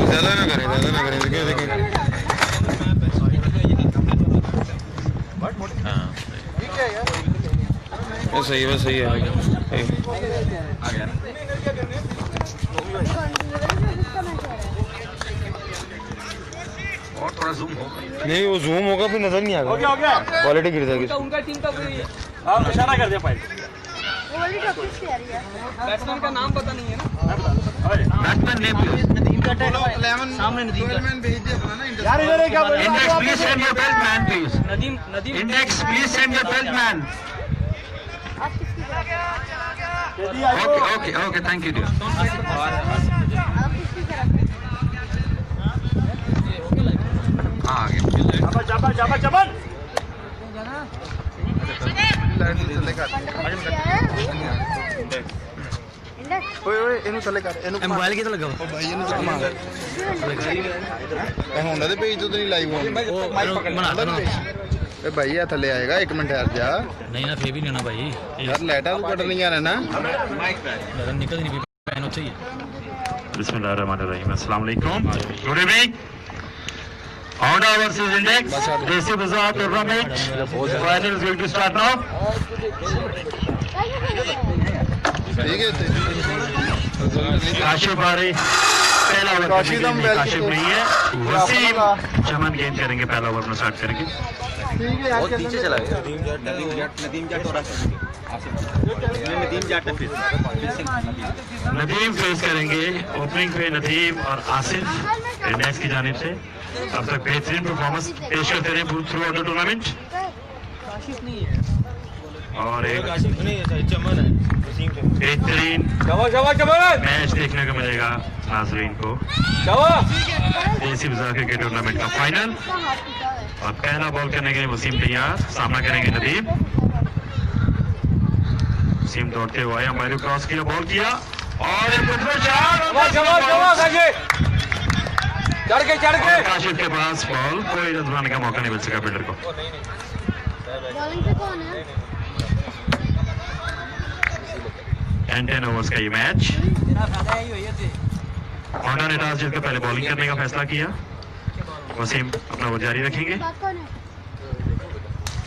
ज़्यादा ना करें देखें देखें। सही है, बस सही है। और थोड़ा जूम हो। नहीं, वो जूम होगा फिर नजर नहीं आएगा, क्वालिटी गिर जाएगी। उनका टीम का कोई इशारा कर दिया भाई। बैट्समैन का नाम पता नहीं है ना। बैट्समैन नेम नदीम का सामने नदीम का यार इधर है क्या? Index please send your belt man please. Nadeem index please send your belt man. Okay okay thank you dear. हाँ आ गया। जबन ओए ਇਹਨੂੰ ਥੱਲੇ ਕਰ, ਇਹਨੂੰ मोबाइल कितना लगा ਉਹ ਭਾਈ ਇਹਨੂੰ ਚੱਕ ਮਾਰ। ਇਹ ਹੁੰਦਾ ਤੇ ਪੇਜ ਤੋਂ ਨਹੀਂ ਲਾਈਵ ਹੋਣੀ। ਇਹ ਭਾਈ ਆ ਥੱਲੇ ਆਏਗਾ, 1 ਮਿੰਟ ਠਹਿਰ ਜਾ। नहीं ना फिर भी नहीं ना भाई ਯਾਰ ਲਾਈਟਾਂ ਨੂੰ ਕੱਢਣੀਆਂ ਨੇ ना। निकल नहीं पहनो चाहिए। बिस्मिल्लाहिर्रहमानिर्रहीम। अस्सलाम वालेकुम। Good evening. Honda versus Index. Desi Bazaar tournament. Final is going to start now. ठीक है। काशिफ आ रही पहला ओवर काशिफ नहीं है, वसीम चमन गेंद करेंगे, पहला ओवर में स्टार्ट करेंगे। बहुत पीछे चला गया नदीम फेस करेंगे ओपनिंग पे, नदीम और आसिफ इंडेक्स की जानिब से अब तक बेहतरीन परफॉर्मेंस पेश करते रहे थ्रू आउट द टूर्नामेंट। और एक बेहतरीन मैच देखने को मिलेगा नाजरीन को। देसी बाजार क्रिकेट टूर्नामेंट का फाइनल। और पहला बॉल करने के लिए वसीम तैयार, सामना करेंगे नदीम। वसीम दौड़ते हुए आया, हमारे क्रॉस किया, बॉल किया और चढ़ के काशिफ के पास बॉल, कोई रन बनाने का मौका नहीं मिल सका फील्डर को। टेन ओवर्स का ये मैच। होंडा ने टॉस जीतकर पहले बॉलिंग करने का फैसला किया। वसीम अपना वो जारी रखेंगे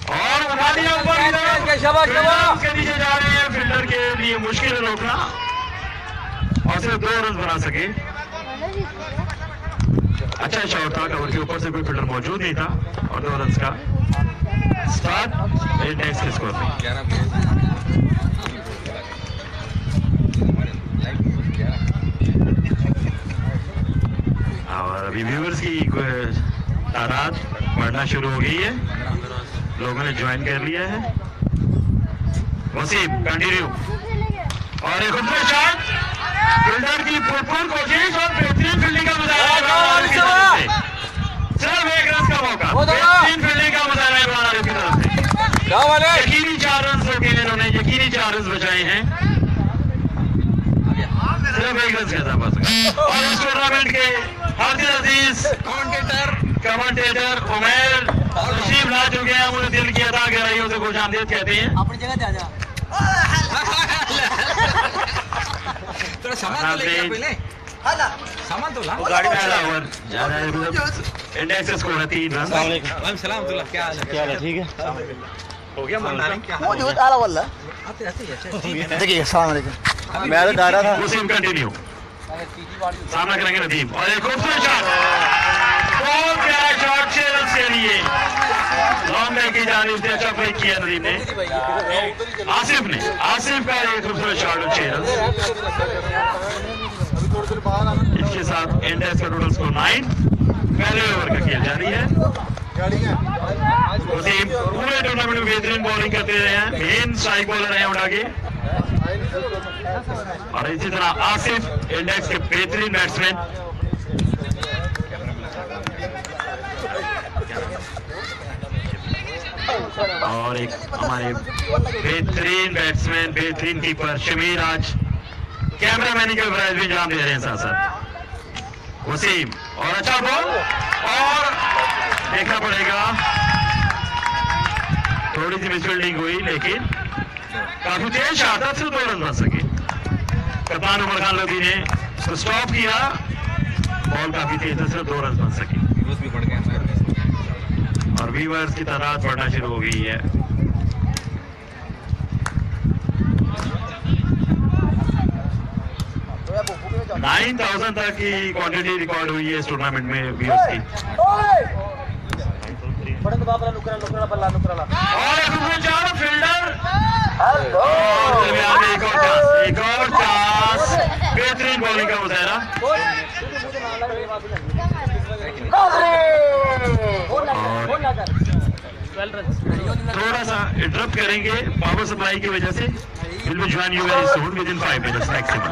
और उठा दिया ऊपर के नीचे जा रहे हैं। फील्डर के लिए मुश्किल है रोकना और सिर्फ 2 रन बना सके। अच्छा शॉट था, कवर के ऊपर से कोई फील्डर मौजूद नहीं था और 2 रन का स्टार्ट इंडेक्स के स्कोर में। और अभी व्यूअर्स की तादाद बढ़ना शुरू हो गई है, लोगों ने ज्वाइन कर लिया है। वसीम कंटिन्यू और एक खूबसूरत शॉट, फील्डर की भरपूर कोशिश और बेहतरीन फील्डिंग का मुजाहरा। सिर्फ 1 रन का मौका, बेहतरीन फील्डिंग का मुजाहरा इमरान की तरफ से। यकीनी 4 रन रोके इन्होंने, यकीनी 4 रन बचाए हैं। सिर्फ 1 रन का था बस। और इस टूर्नामेंट के हाजिर अजीज कमेंटेटर उमैर तशरीफ ला चुके हैं। उन्हें दिल की अदा गहराइयों से खुशामदीद कहते हैं। अपनी जगह जा थोड़ा सामान तो लेके पहले सामान तो ला गाड़ी में आया ओवर जा रहा है। इंडेक्स स्कोर है 3 रन। वालेकुम सलाम तुल्ला, क्या हाल है? ठीक है, हो गया मन क्या मौजूद आला वाला आते आते देखिए। अस्सलाम वालेकुम। मैं तो गा रहा था। वसीम कंटिन्यू, सामना करेंगे नदीम और एक खूबसूरत शॉट, बहुत प्यारा शॉट 6 रन के लिए। लॉन्ग बैक की जानिब से अच्छा ब्रेक किया नदीम ने। आसिफ का एक खूबसूरत शॉट और 6 रन। इसके साथ इंडेक्स का टोटल स्कोर 9। पहले ओवर का खेल जारी है। वसीम पूरे टूर्नामेंट में बेहतरीन बॉलिंग करते रहे हैं, मेन स्ट्राइक बॉलर हैं उठा के। और इसी तरह आसिफ इंडेक्स के बेहतरीन बैट्समैन। और एक हमारे बेहतरीन बैट्समैन, बेहतरीन कीपर शमीर आज कैमरामैन के प्राइज भी अंजाम दे रहे हैं साथ साथ। वसीम और अच्छा बॉल और देखना पड़ेगा, थोड़ी सी मिसफील्डिंग हुई लेकिन काफी तेज शहादत से 2 रन बन सके। कप्तान उमर खान लोधी ने उसको स्टॉप किया, बॉल काफी तेज से 2 रन बन सके भी बढ़ गए और व्यूअर्स की तादाद बढ़ना शुरू हो गई है। नाइन 9,000 तक की क्वांटिटी रिकॉर्ड हुई है इस टूर्नामेंट में व्यूअर्स की। और चार फील्डर एक और चांस, बेहतरीन बॉलिंग का मुजाहरा। थोड़ा सा इंटरप्ट करेंगे पावर सप्लाई की वजह से। Will be join you very soon with in 5 minutes maximum.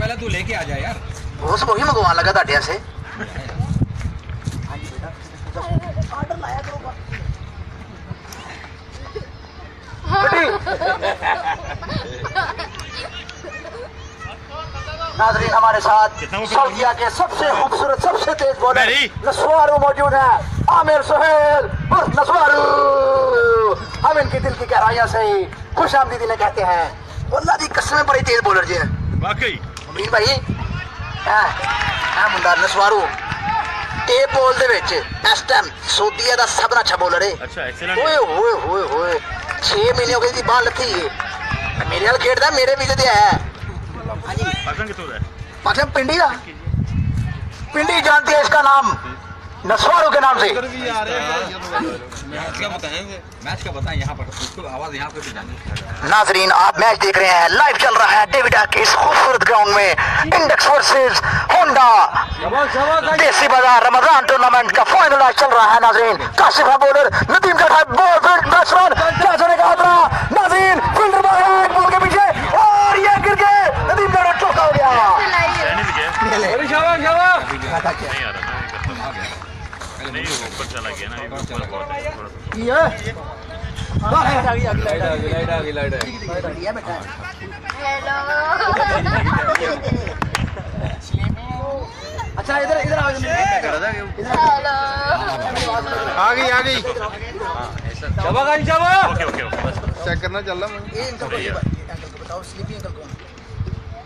पहले तू लेके आ जा यार। उसको ही मंगवाने लगा था अड्डे से। नाजरीन, हमारे साथ सऊदीया के सबसे खूबसूरत, सबसे तेज बॉलर नस्वारू मौजूद है। आमिर सुहेल उर्फ नस्वारू। हम इनके दिल की गहराइयों से खुश आमदीद इन्हें कहते हैं। वल्लाह दी कसम बड़ी तेज बॉलर जी वाकई अमीन भाई। मुंडा नस्वारू टेप बॉल दे विच इस टाइम सऊदीया दा सब अच्छा बॉलर है। अच्छा एक्सीलेंट। ओए होए होए होए 6 महीने हो गए दी बाल लथी है। मेरे नाल खेडदा, मेरे विले ते है। पाकिस्तान कितों है? पाकिस्तान पिंडी का, पिंडी जानती है इसका नाम नस्वारू के नाम से। मैच का बताएं यहाँ पर, उसको आवाज यहाँ पे भी जानी। नाजरीन, आप मैच देख रहे हैं, लाइव चल रहा है डेविडा के इस खूबसूरत ग्राउंड में। इंडेक्स वर्सेस होंडा देसी बाजार रमजान टूर्नामेंट का फाइनल आज चल रहा है। नाजरीन, काशिफ है बॉलर, नदीम का बॉल, फिर बैट्समैन क्या होने का खतरा। नाजरीन, फील्डर बॉल के पीछे और ये गिर गए। नदीम का चौका हो गया। नहीं ऊपर चला गया ना, अच्छा इधर इधर आ गई। आ गई ओके ओके चेक करना चल रहा ये इनका कोई बताओ, स्लीपिंग अंकल कौन?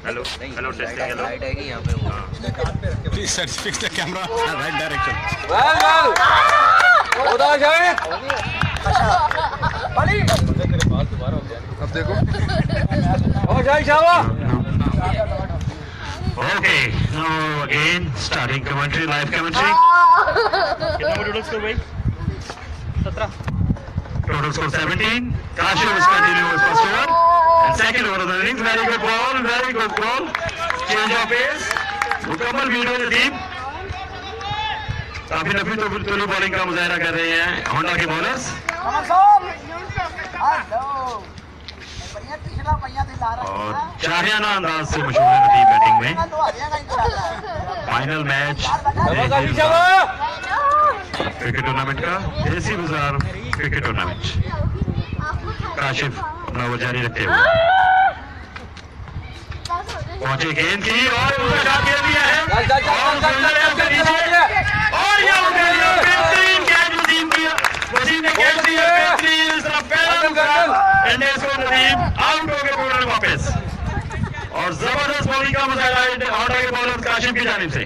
Hello hello testing hello. Please sir, fix the camera right direction. अब देखो Okay, now again starting commentary, live commentary. कितना टोटल स्कोर भाई? 17. Total score 17. Kashif is continuing with first over and second over of the innings. Very good ball, very good ball. Change of pace. मुकम्मल video team काफी नफी तो बिल्कुल bowling का मुजाहरा कर रहे हैं होंडा के बॉलर्स। और शाहियाना अंदाज से मशहूर है टीम बैटिंग में। फाइनल मैच क्रिकेट टूर्नामेंट का, देसी बाजार क्रिकेट टूर्नामेंट। काशिफ अपना वो जारी रखते हुए पहुंचे गेंद की और शॉट दे दिया है और ये बेहतरीन कैच वसीम किया। वसीम ने कैच दिया बेहतरीन, इस तरफ पहला एंडेस को नदीम आउट हो गए बॉलर वापस। और जबरदस्त बॉलिंग का मुजाहरा होंडा के बॉलर काशिफ की जानिब से।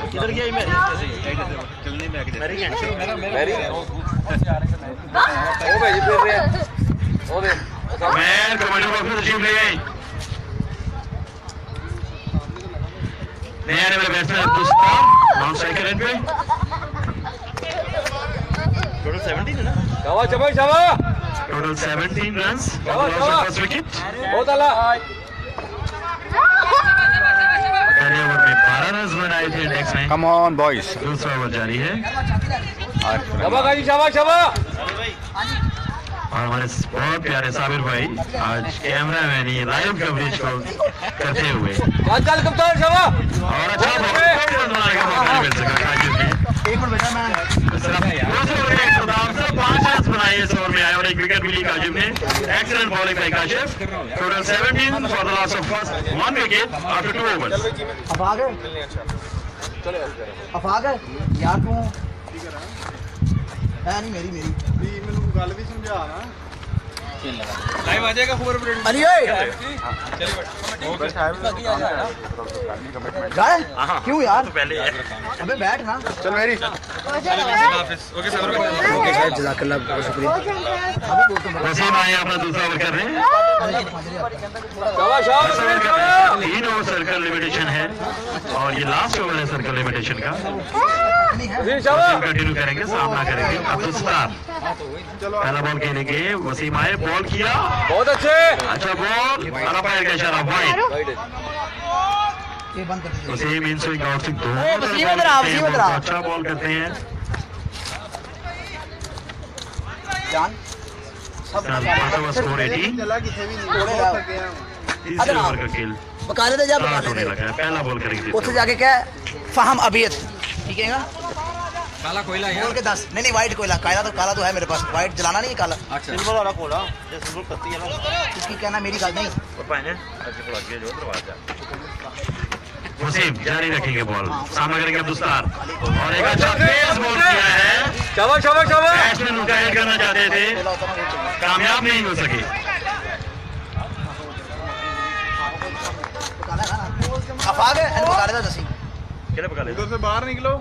किधर गया मैं? कमांडर ऑफिसर तशरीफ ले गए। नए आने वाले batsman Abdul Sattar non striker end पे टोटल 17 है ना? Total 17 runs first wicket. पहले ओवर में 12 रन बनाए थे इंडेक्स में। Come on, boys. दूसरा ओवर जारी है और हमारे बहुत प्यारे साबिर भाई आज कैमरा मैन ही लाइव कवरेज को करते हुए और अच्छा मिल सका काजिब ने। सिर्फ 5 रन बनाए इस ओवर में आए और एक विकेट मिली काजिब ने। Excellent bowling bye Kashif. Total 17 for the loss of first 1 wicket after 2 overs. Afaq है यार तू है नहीं मेरी ਮੈਨੂੰ ਗੱਲ ਵੀ ਸਮਝਾ ਨਾ लाइव आ जाएगा खबर अली ओए जाए क्यों यार पहले अबे बैठ ना चल मेरी ओके सर जज़ाकल्लाह बहुत शुक्रिया वसीम आए अपना दूसरा ओवर कर रहे हैं। 3 ओवर सर्कल लिमिटेशन है और ये लास्ट ओवर है सर्कल लिमिटेशन का। कंटिन्यू करेंगे, सामना करेंगे अब्दुल सत्तार। पहला बॉल खेलेंगे, वसीम आए, बॉल किया बहुत अच्छे। अच्छा बॉल, अंपायर का इशारा वाइड। ये बंद कर दीजिए Waseem in swing out swing दोनों वसीम इधर आओ, वसीम इधर आओ। अच्छा बॉल करते हैं। जान सब स्कोर 18। तीसरे ओवर का खेल बकाले दे जा स्टार्ट होने लगा है। पहला बॉल करेंगे उससे जाके क्या फहम अबियत ठीक है ना काला कोयला बोल के 10 नहीं वाइट कोयला काला तो है मेरे पास वाइट जलाना नहीं है काला अच्छा सिल्वर वाला कोला जो सिल्वर पत्ती है ना इसकी कहना मेरी गल नहीं वो पाने अच्छे को लग गया जो दरवाजा। वसीम जारी रखेंगे बॉल, सामना करेंगे अब्दुल सत्तार और एक अच्छा तेज बॉल किया है। बैट्समैन उनका हेड करना चाहते थे, कामयाब नहीं हो सके। अफाक है बकाले दा दसी किधर पका ले उधर से बाहर निकलो,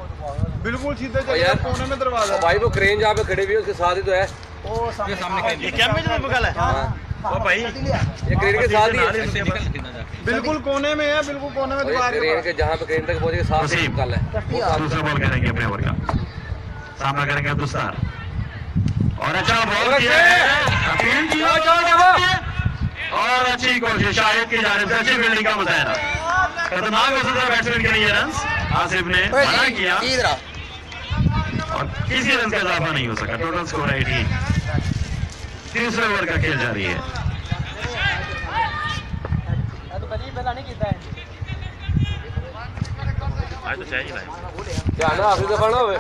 बिल्कुल सीधे चले जाओ, कोने में दरवाजा। भाई वो क्रेन जहाँ पे खड़े हुए उसके साथ ही तो है। ओ सामने ये क्या में जो पका ले ओ भाई ये क्रेन के साथ ही है। बिल्कुल कोने में है, बिल्कुल कोने में दीवार के क्रेन के जहाँ पे क्रेन तक पहुंचे साथ ही वसीम निकाल है। दूसरा बॉल करेंगे अपने ओवर का, सामना करेंगे अब्दुल सत्तार और अच्छा बॉल किया है, अपील किया और अच्छी कोशिश शाहिद की जानिब से अच्छी फील्डिंग का मुजाहरा। खतरनाक हो सकता है बैट्समैन के लिए ये रन, आसिफ ने मना किया और किसी रन का इजाफा नहीं हो सका। Total score 18। तीसरे ओवर का खेल जारी है। आज तो चाहिए लाइन ध्यान आखिरी दफा ना होवे।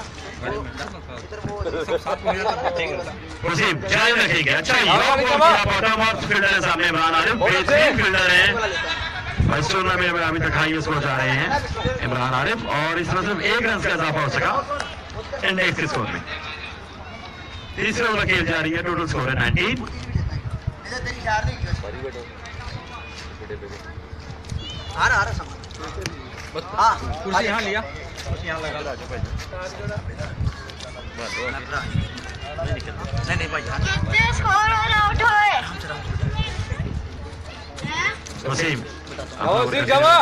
वसीम जारी रखेंगे, अच्छा बॉटम ऑफ फील्डर है सामने इमरान आरिफ, बेहतरीन फील्डर है। इस टूर्नामेंट में अभी तक हाईएस्ट स्कोर जा रहे हैं इमरान आरिफ और इस तरह सिर्फ 1 रन का इजाफा हो सका इंडेक्स के स्कोर में। तीसरे ओवर खेल जारी है, टोटल स्कोर है 19। कुर्सी यहाँ लिया यहाँ लगा लो नहीं भाई वसीम वसीम जावा।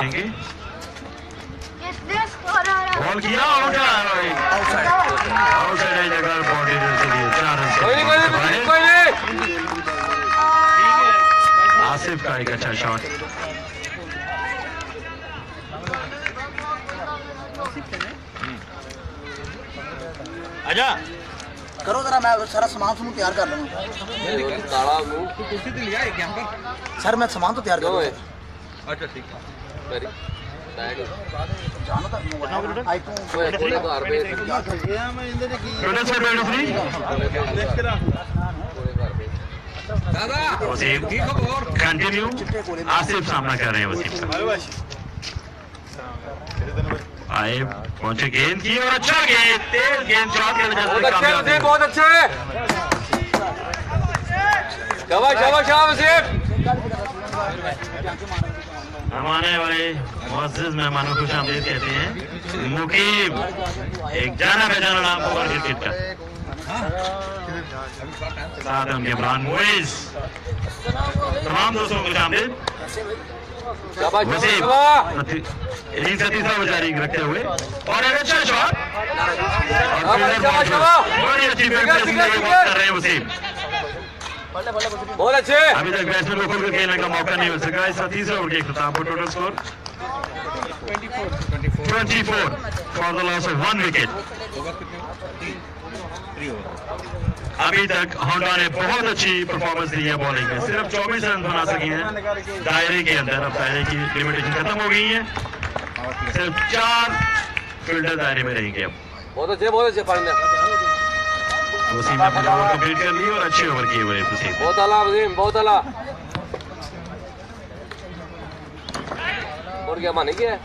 बॉल किया आउट है, आउटसाइड जगह बॉडी से लिए 4 रन। आसिफ का एक अच्छा शॉट। आजा करो जरा मैं सारा सामान तैयार कर लूंगा ताला मुंह कुर्सी तो लिया एक यहाँ पर सर मैं सामान तो तैयार कर लूंगा अच्छा ठीक है मेरी बैग जानो तो आईफोन ओए कोने घर पे टोटल स्कोर 23। दादा वसीम ठीक हो और कंटिन्यू, आसिफ सामना कर रहे हैं वसीम का। आए पहुंचे, गेंद की और अच्छा गेंद, तेज गेंद शॉट की वजह से कामयाब नहीं। बहुत अच्छे। शाबाश वसीम। हमारे वाले मुअज़्ज़िज़ मेहमानों को खुशामदीद कहते हैं। मुकीम एक जाना पहचाना नाम ओवर क्रिकेट का, साथ उनके इमरान मुइज़, तमाम दोस्तों को खुशामदीद। शाबाश वसीम शाबाश इनिंग्स का तीसरा बचा रखते हुए और एक अच्छा शॉट शाबाश शाबाश बड़ी अच्छी बैटिंग कर रहे हैं वसीम। बहुत अच्छे अभी तक बैट्समैन को खुलकर खेलने का मौका नहीं मिल सका। इसका तीसरा ओवर के इख्तिताम पर total score 24 for the loss of 1 wicket. अभी तक होंडा ने बहुत अच्छी परफॉर्मेंस दी है बॉलिंग में, सिर्फ 24 रन बना सके हैं दायरे के अंदर। अब दायरे की लिमिटेशन खत्म हो गई है, सिर्फ 4 फील्डर दायरे में रहेंगे। अब बहुत अच्छे फाइनल वसीम ने अपने ओवर कंप्लीट कर लिए और अच्छे ओवर किए हुए वसीम। बहुत आला वसीम बहुत आला और क्या माने क्या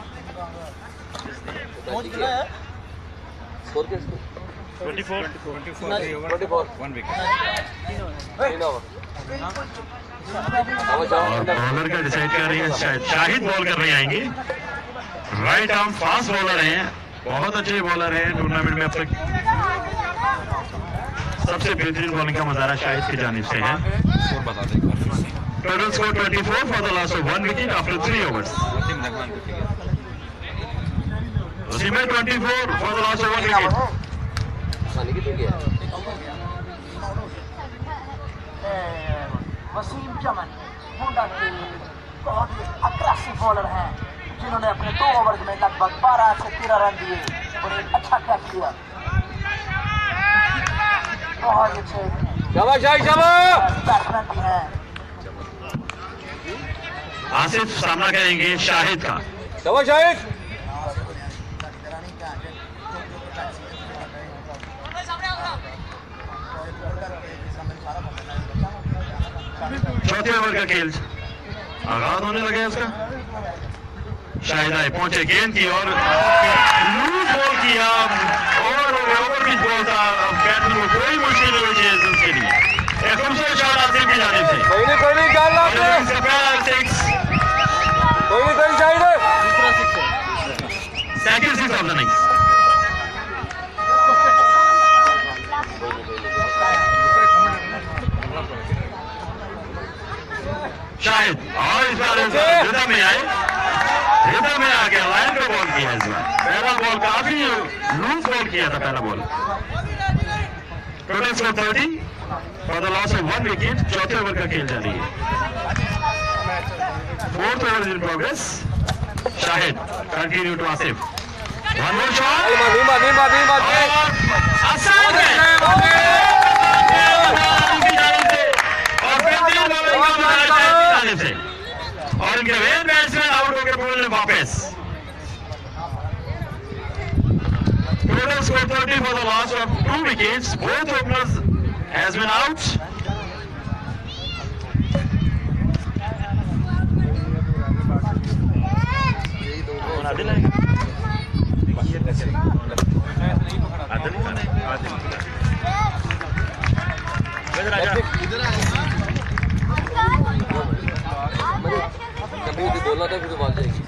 स्कोर क्या 24 और बॉलर का डिसाइड कर रही है शाहिद बॉल करने आएंगे। राइट आर्म फास्ट बॉलर हैं, बहुत अच्छे बॉलर हैं। टूर्नामेंट में अब तक सबसे बेहतरीन बॉलिंग का मुजाहरा शाहिद की जानिब से है। Total score 24 for the loss of 1 wicket after 3 overs. उसी में 24 for the loss of 1 wicket. माने की क्या वसीम चमन होंडा के बहुत ही अग्रेसिव बॉलर हैं, जिन्होंने अपने 2 ओवर में लगभग 12 से 13 रन दिए और एक अच्छा कैच किया। बहुत अच्छे शाबाश शाबाश बैट्समैन भी हैं। आसिफ सामना करेंगे शाहिद का। शाबाश शाहिद चौथे ओवर का खेल आगाज होने लगे उसका। शाहिद आए पहुंचे गेंद की और लूज बॉल किया और ओवर पिच बॉल था। बैटिंग में कोई मुश्किल नहीं हुई उसके लिए। एक खूबसूरत शॉट आसिफ की जानिब से। कोई नहीं जान ला आपने इसका पहला 6 कोई नहीं Shahid second 6 of the innings. Shahid और इस बार रिदम में आए, रिदम में आ गया, लाइन पे बॉल किया इस बार। पहला बॉल काफी लूज बॉल किया था पहला ball. Total score 30 for the loss of 1 wicket. चौथे ओवर का खेल जारी है। 4th over in progress. Shahid continue to Asif. 1 more shot और आसान है और इनके वेन बैट्समैन आउट होकर बोलने वापस। Total score 30 for the loss of 2 wickets. Both openers has been out. कभी बोलना था फिर बात जाएगी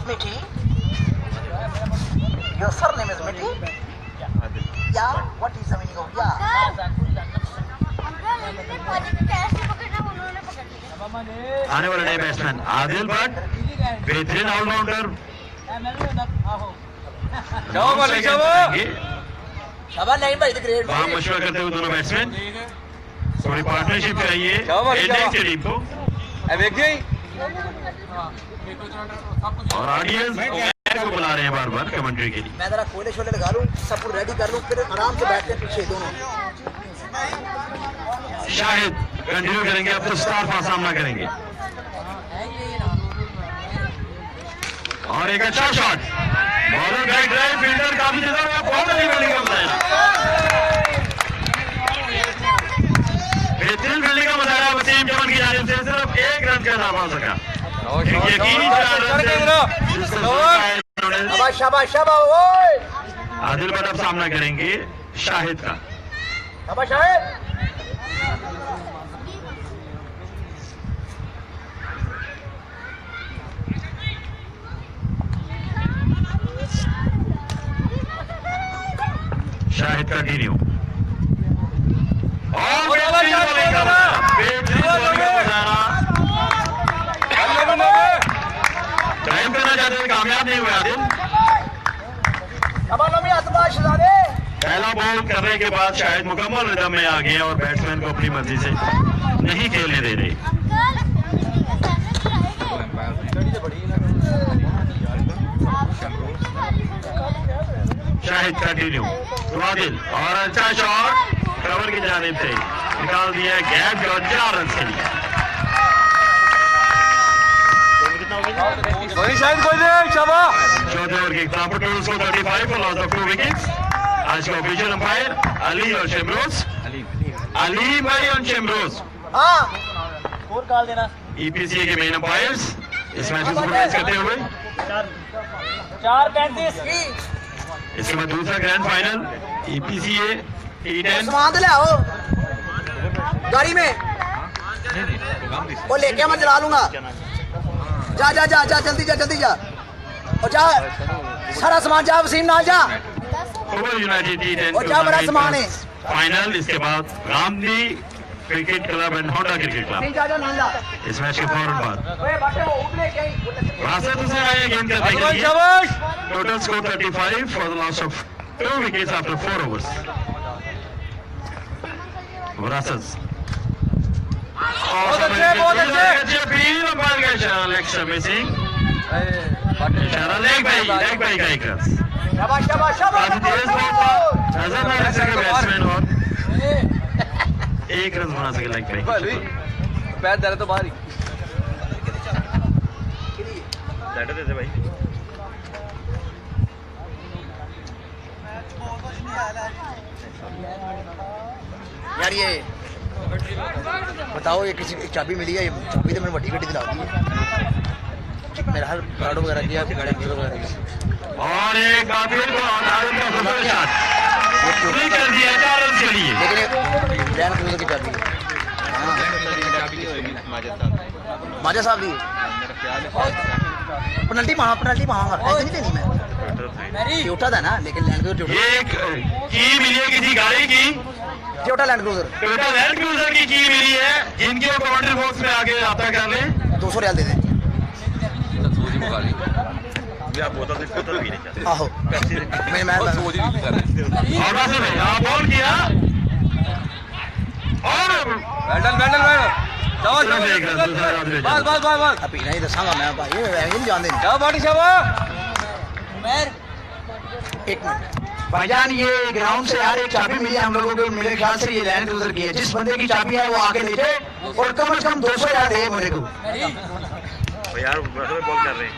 Mitty, your surname is Mitty? Yeah, what is the meaning of yeah? आने वाले नए बैट्समैन आदिल भट्ट, बेहतरीन ऑलराउंडर। नहीं भाई ग्रेट वहां मशवरा करते हुए दोनों बैट्समैन थोड़ी पार्टनरशिप कराइए इंडियन टीम को और ऑडियंस को बुला रहे हैं बार बार कमेंट्री के लिए। मैं जरा कोयले शोले लगा लूं, सब कुछ रेडी कर लूं, फिर आराम से बैठते पीछे दोनों। शाहिद कंटिन्यू करेंगे, अब तो स्टार का सामना करेंगे और एक अच्छा shot. Bowler back drive, fielder काफी ज्यादा बहुत अच्छी फील्डिंग का मुजाहरा। बेहतरीन फील्डिंग का मुजाहरा वसीम चमन की जानिब से। सिर्फ 1 रन का नाम सका। यकीनी 4 रन शाबाश शाबाश शाबाश ओए आदिल भट्ट अब सामना करेंगे शाहिद का। शाबाश शाहिद। शाहिद कंटिन्यू और करना चाहते थे, कामयाब नहीं हुए आदिल। पहला बॉल करने के बाद शायद मुकम्मल रिदम में आ गए और बैट्समैन को अपनी मर्जी से नहीं खेलने दे रहे। शाहिद कंटिन्यू तो आदिल और अच्छा शॉट कवर की जानिब से निकाल दिया गैप और 4 रन के लिए। कोई शायद कोई नहीं शाबाश चौथे ओवर के इख्तिताम पर total score 35 for loss of 2 wickets. आज का ऑफिशियल अंपायर अली और शेमरोज, अली भाई और शेमरोज ईपीसीए के मेन अंपायर्स इस मैच को सुपरवाइज करते हुए। 4:35 इसके बाद दूसरा ग्रैंड फाइनल ईपीसीए T10 गाड़ी में वो लेके मैं चला लूंगा। जा जा जा जा जल्दी जा और जा सारा सामान जा वसीम ना जा ओवर यूनाइटेड T10 और क्या बड़ा सामान है। फाइनल। इसके बाद Gandhi cricket club and Honda cricket club इस मैच के फौरन बाद रास्ते से आए गेंद करने के लिए। शाबाश total score 35 for the loss of 2 wickets after 4 overs। Rasas बहुत अच्छे अपील अंपायर का इशारा लेग स्टंप मिसिंग इशारा लेग बाई का एक रन। काफी तेज बॉल था, नजर ना रख सके बैट्समैन और 1 रन बना सके लेग बाई। पैर दे रहे तो बाहर ही यार ये बताओ ये किसी की चाबी मिली है? ये चाबी तो मैंने बड़ी गड्डी दिला दी है मेरा हर गाड़ो वगैरह किया गाड़ी वगैरह की। और एक आदिल को आदिल का सुपर शॉट पूरी कर दिया 4 रन के लिए। लेकिन लैंड क्रूजर की चाबी माजा साहब दी पेनल्टी मांगा ऐसे नहीं देनी मैं टोटा था ना, लेकिन लैंड क्रूजर ये की मिली है किसी गाड़ी की, Toyota Land Cruiser Toyota Land Cruiser की मिली है जिनके कमेंट्री बॉक्स में आगे आता कर ले। 200 रियाल दे दें। आहो मैं और वैसे में बॉल किया और बस अभी नहीं दसांगा मैं भाई ये नहीं जानते नहीं। क्या बाटी शाबाश एक मिनट भाईजान, ये ग्राउंड से यार एक चाबी मिली है हम लोगों को, मेरे ख्याल से ये लैंड क्रूजर की है। जिस बंदे की चाबी है वो आके ले जाए और कम से कम 200 यार दे मेरे को यार बॉल कर रहे हैं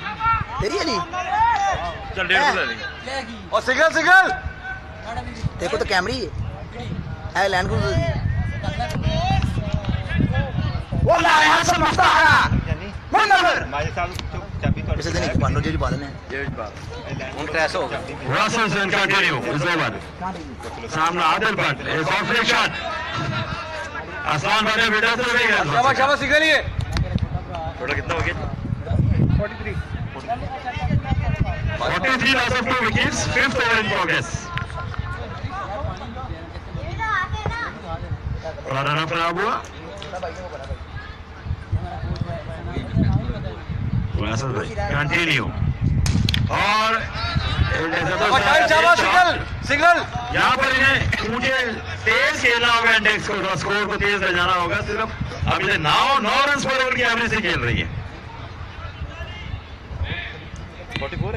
तेरी है नहीं चल 150 और सिंगल देखो तो कैमरी है लैंड क्रूजर की। वो लाया सब मस्ता है मन नंबर इसे देने की पानो जी बालन है उन क्रैश हो गया Russell and continue is over। सामने आदिल भट्ट एक और फ्लिक शॉट आसमान बने बेटा तो रहेगा। शाबाश सिंगल ही है। टोटल कितना हो गया? 43 loss of 2 wickets, 5th over in progress। Run खराब हुआ कंटिन्यू और सिंगल यहाँ पर इन्हें मुझे तेज खेलना होगा, इंडेक्स को स्कोर को तेज ले जाना होगा। सिर्फ अभी से 9 रन पर ओवर की एवरेज से खेल रही है। 44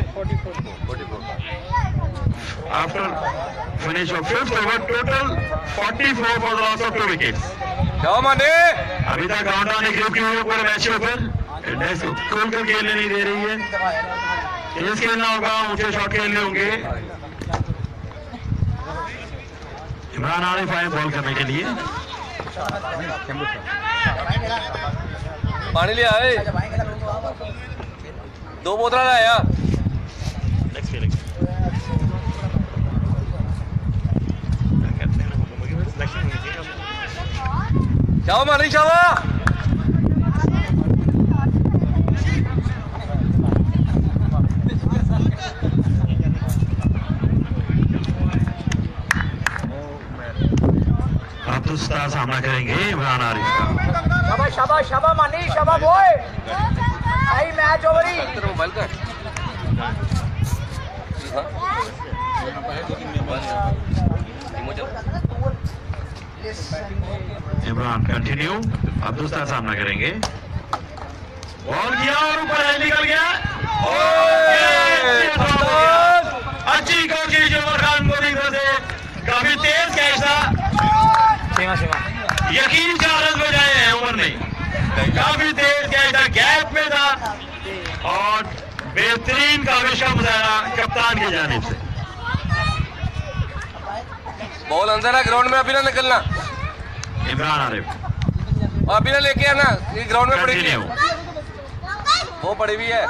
after finish off 5th over total 44 for the loss of 2 wickets। जाओ माने अभी तक काउंट डाउन ग्रुप के ऊपर मैच के ऊपर इंडेक्स खोल कर खेलने नहीं दे रही है। तेज खेलना होगा, ऊंचे शॉट खेलने होंगे। इमरान आरिफ आए बॉल करने के लिए। पानी ले आए 2 बोतल लाया। जाओ मानी शाबा अब तो स्टार सामना करेंगे इमरान आरिफ का। शाबाश शाबाश शाबाश मानी शाबाश boy I match over he mobile का इमरान कंटिन्यू, अब दूसरा सामना करेंगे। बॉल किया और ऊपर है, निकल गया। अच्छी कोशिश उमर खान को से, काफी तेज कैच था। यकीन 4 रन बजाए हैं उमर ने, काफी तेज कैच था, गैप में था और बेहतरीन काविश का मुजाहरा कप्तान की जानिब से। बॉल अंदर है, ग्राउंड में अभी ना निकलना। इमरान आरिफ और अभी ना लेके आना, ये ग्राउंड में पड़ी हुई है, कंटिन्यू, वो पड़ी हुई है।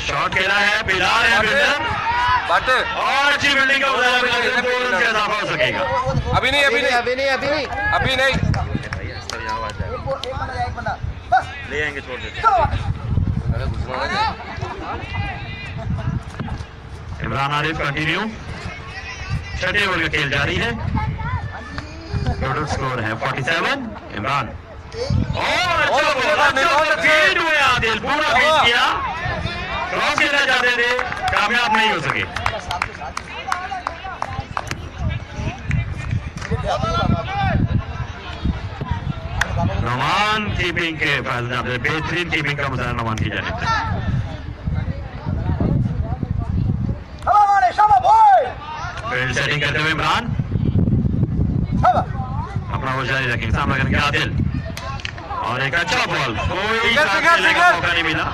शॉट खेला है, बिलाल है बिल्डर बट और अच्छी बिल्डिंग का मुजाहरा बिलाल से 2 रन का इजाफा हो सकेगा। अभी नहीं, अभी नहीं, अभी नहीं अभी नहीं अभी नहीं। ले आएंगे, छोड़ देते। इमरान आरिफ कंटिन्यू, छठे ओवर का खेल जारी है। टोटल स्कोर है 47। इमरान और अच्छा फील्ड हुए, आदिल पूरा फील्ड किया, क्रॉस खेलना चाहते थे, कामयाब नहीं हो सके। नोमान कीपिंग के फायदे, बेहतरीन कीपिंग का मुजाहरा नोमान की जानिब से। फील्ड सेटिंग करते हुए इमरान अपना वो जारी रखेंगे, सामना करेंगे आदिल और एक अच्छा बॉल, कोई मौका नहीं मिला।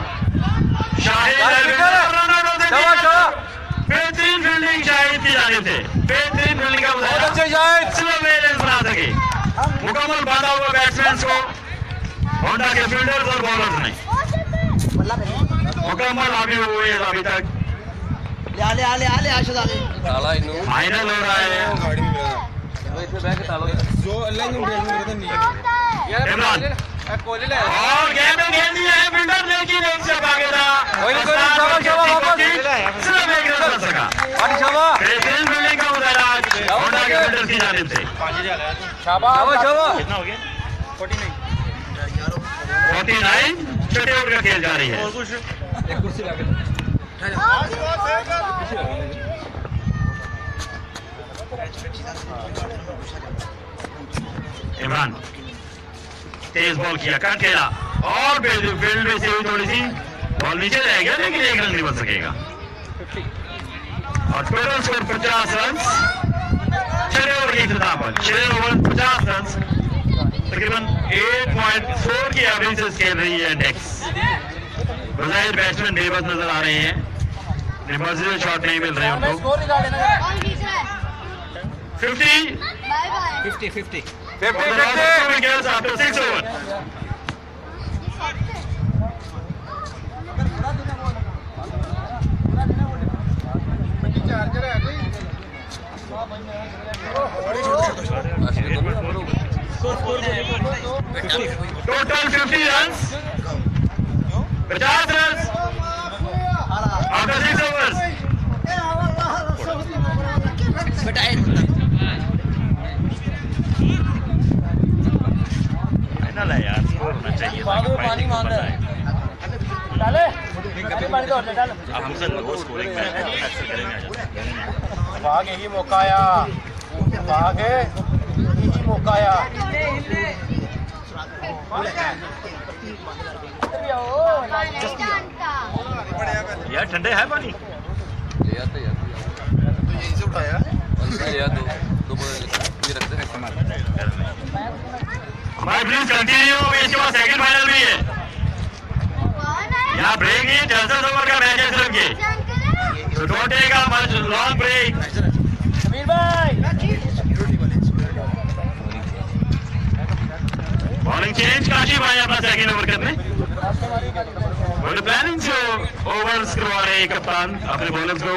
बेहतरीन फील्डिंग शाहिद की जानिब से, बेहतरीन फील्डिंग का मुजाहरा, स्लो बैलेंस बना सके, मुकम्मल बांधा हुआ बैट्समैन को होंडा के फील्डर्स और बॉलर्स ने मुकम्मल आगे हुए अभी तक। ताला इन्हों फाइनल हो रहा है। इसमें बैग ताला जो लाइन उड़ रही है नहीं इमरान और गेम में खेल दिया है फील्डर, लेकिन एक से आगे था, सिर्फ एक रन बन सका। बेहतरीन फील्डिंग का मुजाहरा होंडा के फील्डर की जानिब से। शाबाश कितना हो गया? 49। छठे ओवर का खेल जारी है। इमरान तेज बॉल किया, कट खेला और फील्ड में से हुई थोड़ी सी बॉल नीचे जाएगा, लेकिन 1 रन नहीं बन सकेगा और टोटल स्कोर 50 रन। 6 ओवर की इख्तिताम पर 6 ओवर 50 रन, तकरीबन 8.4 की एवरेज से खेल रही है इंडेक्स। बजाय बैट्समैन बेबस नजर आ रहे हैं, मजीद शॉट नहीं मिल रहे उनको। 50 after 6 overs. Total 50 runs, 50 runs after 6 overs. Final है यार, स्कोर होना चाहिए। पानी मांग रहा है, डाले पानी तो डाल। अब हमसे लो स्कोरिंग मैच अक्सर करेंगे। भाग यही मौका आया, भाग यही मौका आया। यार ठंडे है पानी, ले आते यार, तो यहीं से उठाया ले आ दो ये रखते हैं इस्तेमाल। भाई प्लीज कंटिन्यू, इसके बाद सेकंड फाइनल भी है। यहाँ ब्रेक नहीं, 10 ओवर का मैच है सिर्फ ये, तो don't take a much long break. Bowling change, Kashi भाई अपना सेकंड ओवर करने बड़े प्लानिंग से ओवर्स करवा रहे हैं कप्तान अपने बॉलर्स को।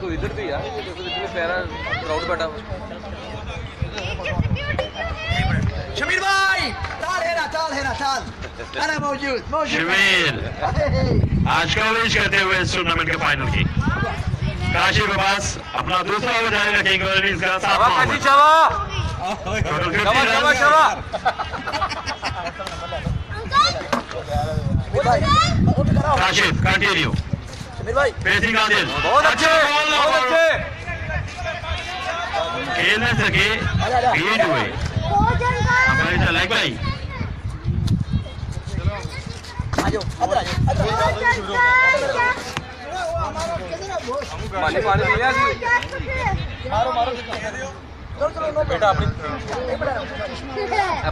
तो इधर भी यार, इतने प्यारा क्राउड बैठा हुआ। शमीर भाई ताल है ना अरे मौजूद शमीर आज कवरेज करते हुए इस टूर्नामेंट के फाइनल की। काशी के पास अपना दूसरा ओवर जारी रखेंगे और इसका 7वां ओवर। टोटल 50 शाबाश रन। शाबाश काशिफ कंटिन्यू पेसिंग आदिल बहुत अच्छे बॉल बहुत अच्छे खेल न सके बीट हुए हमारे लाइक भाई पानी पानी पी लिया बेटा अपनी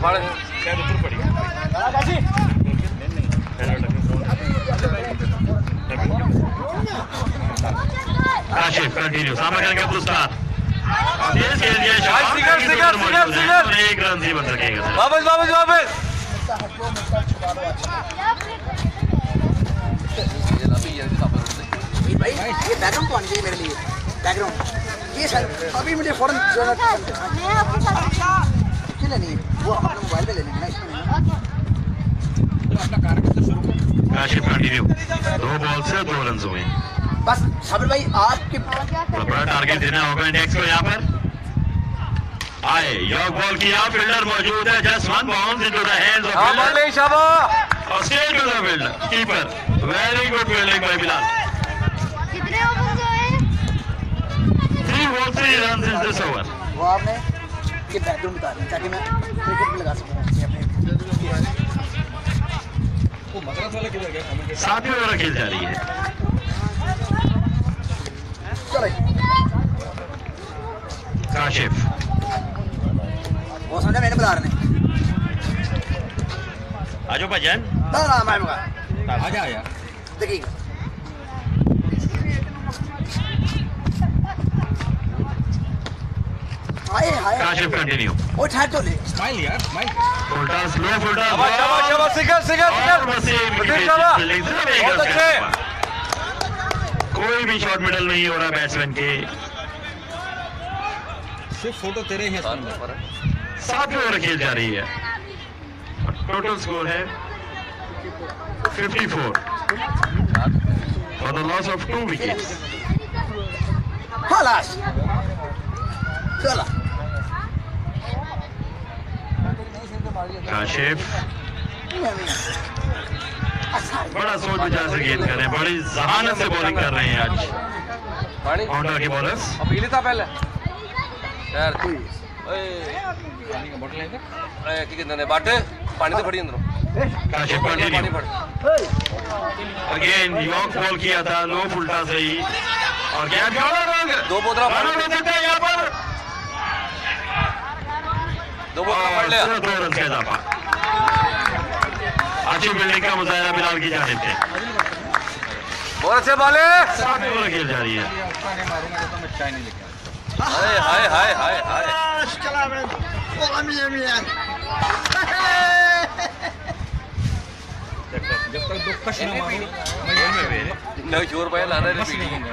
फाड़े शायद ऊपर पड़ी काशिफ कंटिन्यू सामना करेंगे पुरस्कार तेज खेल दिया शाबाश। सिगर, सिगर, सिगर, सिगर। एक रन से बन सकेगा सर। वापस वापस वापस भाई ये बैकग्राउंड तो आनी चाहिए मेरे लिए बैकग्राउंड ये सर अभी मुझे फौरन क्यों नहीं वो अपना मोबाइल पे ले लेंगे ना इसमें काशिफ कंटिन्यू 2 बॉल से 2 रन हुए बस साबिर भाई आपके बड़ा टारगेट देना होगा इंडेक्स को यहाँ पर आए यॉर्क बॉल किया फील्डर मौजूद है just one bounce into the hands of हाँ मान ले शाबाश और straight to the fielder keeper very good fielding by Bilal कितने ओवर गए 3 balls 3 runs in this over वो आपने ये बैकग्राउंड बता दें ताकि मैं क्रिकेट में लगा सकूँ अपने वो मद्रास वाला किधर गया कमेंट 7वीं ओवर खेल जा रही है चलो काशिफ वो समझा मैंने बता रहे आजो भजन ना ना मैं बता आजा यार देखिए हाय हाय काशिफ कंटिन्यू वो ठहर तो ले स्माइल यार स्माइल फुलटा स्लो फुलटा शाबाश शाबाश शाबाश सिगर सिगर और वसीम की सिगर शाबाश फील्डिंग से एक बहुत रन अच्छे का। कोई भी शॉट मिडल नहीं हो रहा बैट्समैन के सिर्फ फोटो तेरे ही है 7वीं ओवर खेल जा रही है टोटल स्कोर है 54 for the loss of 2 wickets खलास चला काशिफ बड़ा सोच विचार से गेंद कर रहे हैं बड़ी जहानत से बॉलिंग कर रहे हैं आज पानी होंडा के बॉलर्स पी लेता पहले यार पानी का बोतल लेंगे की कहते बाटे पानी तो फड़ी अंदरों काशिफ पानी कंटिन्यू फड़ अगेन यॉर्क बॉल किया था लो फुलटा से ही और क्या रंग 2 बोतल रन हो सकता है यहाँ पर 2 बोतल पड़ लिया 2 रन का इजाफा अच्छी फील्डिंग का मुजाहरा बिलाल की जानिब से बहुत अच्छे बाले 7वीं ओवर खेल जा रही है मारूंगा तो मैं चाय नहीं लेके हाय हाय हाय हाय हाय चला मैं बोला मियां जब तक दो कश ना मारूं मैं यहीं में भी नहीं जोर पाया ला रहा है कश नहीं पीड़ी होंगे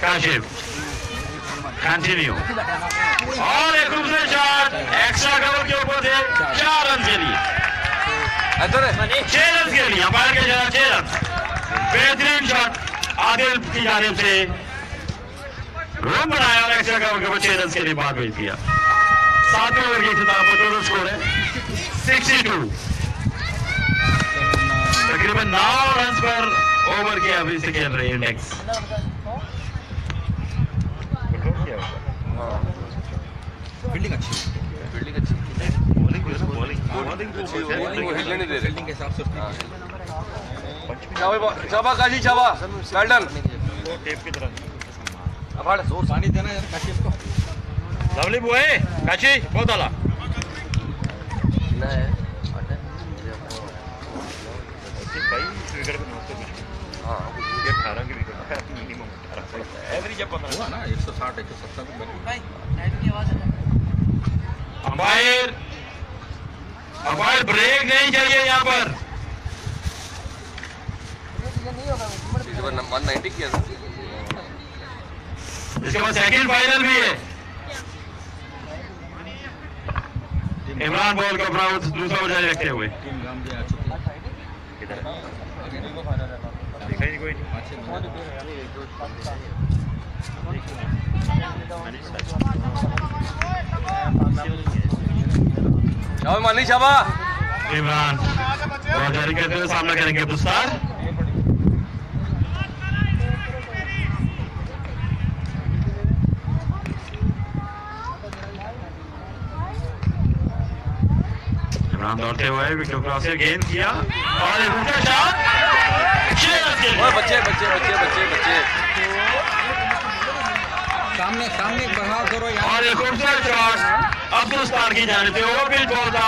काशिफ कंटिन्यू और एक खूबसूरत शॉट एक्स्ट्रा कवर के ऊपर से 4 रन के लिए इधर है 6 रन के लिए अंपायर के जगह 6 रन बेहतरीन शॉट आदिल की जानिब से रन बनाया और एक्स्ट्रा कवर के ऊपर 6 रन के लिए बाद भेज दिया 7वें ओवर की इख्तिताम पर टोटल स्कोर है 62 तकरीबन 9 रन पर ओवर के एवरेज से खेल रहे हैं इंडेक्स फील्डिंग अच्छी फील्डिंग अच्छी बॉलिंग बॉलिंग हिलने नहीं दे रहे फील्डिंग के हिसाब से उसकी शाबाश काशी शाबाश वेल डन अब हाड़ जोर पानी देना यार काशिफ को लवली बुए काची बहुत आला हुआ ना 160 170 अंपायर अंपायर ब्रेक नहीं चाहिए यहाँ पर 190 किया था इसके बाद सेकंड फाइनल भी है इमरान बॉल को अपना दूसरा जारी रखते हुए टीम गांधी आ चुकी है शाबाश मानी शाबाश। इमरान बॉल जारी करते हुए सामना करेंगे अब्दुल सत्तार। इमरान दौड़ते हुए विकेट क्रॉसर गेंद किया और एक ऊंचा शॉट। बच्चे बच्चे बच्चे बच्चे बच्चे सामने सामने बढ़ाव करो यार। और एक खूबसूरत शॉट अब्दुल सत्तार की जानिब से वो भी बॉल का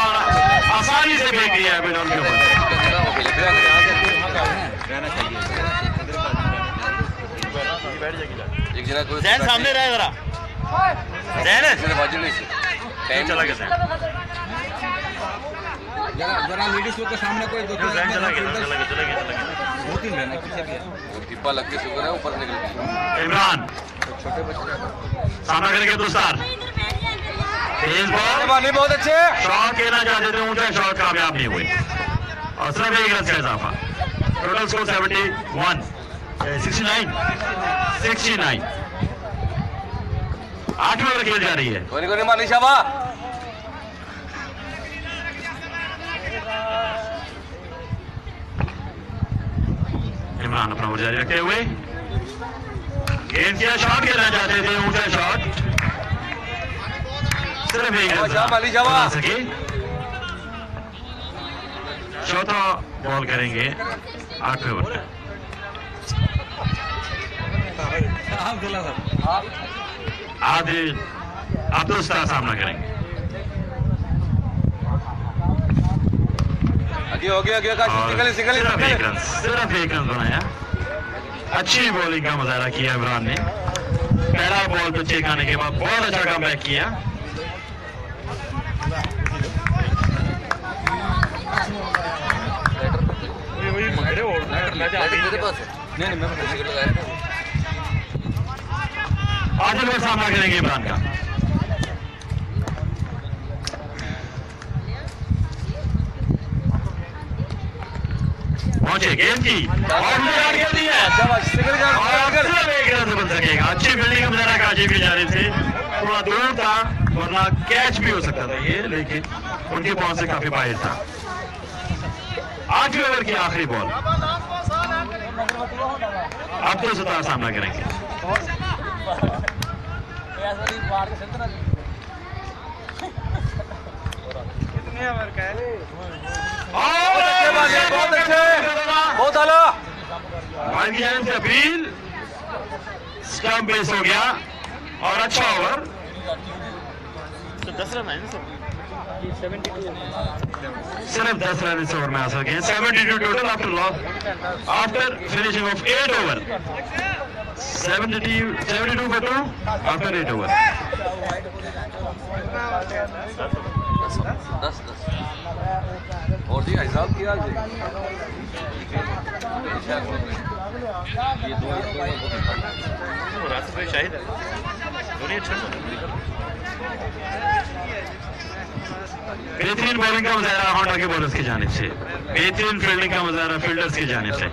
आसानी से फेंक दिया है बिना उनके ऊपर। एक जना को जैन सामने रहे जरा। जैन बाजू नहीं टाइम चला गया जैन। जरा लेडीज लोग के सामने कोई दो तीन जैन चला गया दो तीन रहना किसी भी टिप्पा लग के शुक्र है ऊपर निकल गई। इमरान छोटे बच्चे सामना करेंगे अब्दुल सत्तार। तेज बॉल मानी बहुत अच्छे। शॉट खेलना चाहते थे, ऊंचा शॉट कामयाब नहीं हुए और सिर्फ एक रन का इजाफा। Total score 69। 8वीं ओवर खेल जा रही है। कोनी कोनी मानी शाबाश। इमरान अपना ओवर जारी रखते हुए गेंद किया, शॉट खेलना चाहते थे, ऊंचा शॉट सिर्फ एक रन बना सके। चौथा बॉल करेंगे 8वें ओवर का। आदिल अब्दुल सत्तार सामना करेंगे। हो गया सिर्फ एक रन बनाया। अच्छी बॉलिंग का मुजाहरा किया इमरान ने। पहला बॉल पे चेक आने के बाद बहुत अच्छा कमबैक किया। आदिल का सामना करेंगे इमरान का। पहुंचे गेंद की और दी है और सिर्फ एक रन से बन सकेगा। अच्छी फील्डिंग का मुजाहरा काजी की जाने से थोड़ा दूर था, वरना कैच भी हो सकता था ये, लेकिन उनके पहुंच से काफी बाहर था। 8वें ओवर की आखिरी बॉल अब्दुल सत्तार सामना करेंगे। बहुत अच्छे बहुत आला। भाई की जानिब से अपील, स्टंप बेस हो गया और अच्छा ओवर। 10 रन है सिर्फ 10 रन इस ओवर में आ सके। 72 total after finishing of 8 over. 72 for 2 after 8 over. 10 और जी हिसाब किया जी। ये दो शाहिद है बेहतरीन बॉलिंग का मुजाहरा होंडा के बॉलर्स की जानिब से। बेहतरीन फील्डिंग का मुजाहरा फील्डर्स की जानिब से।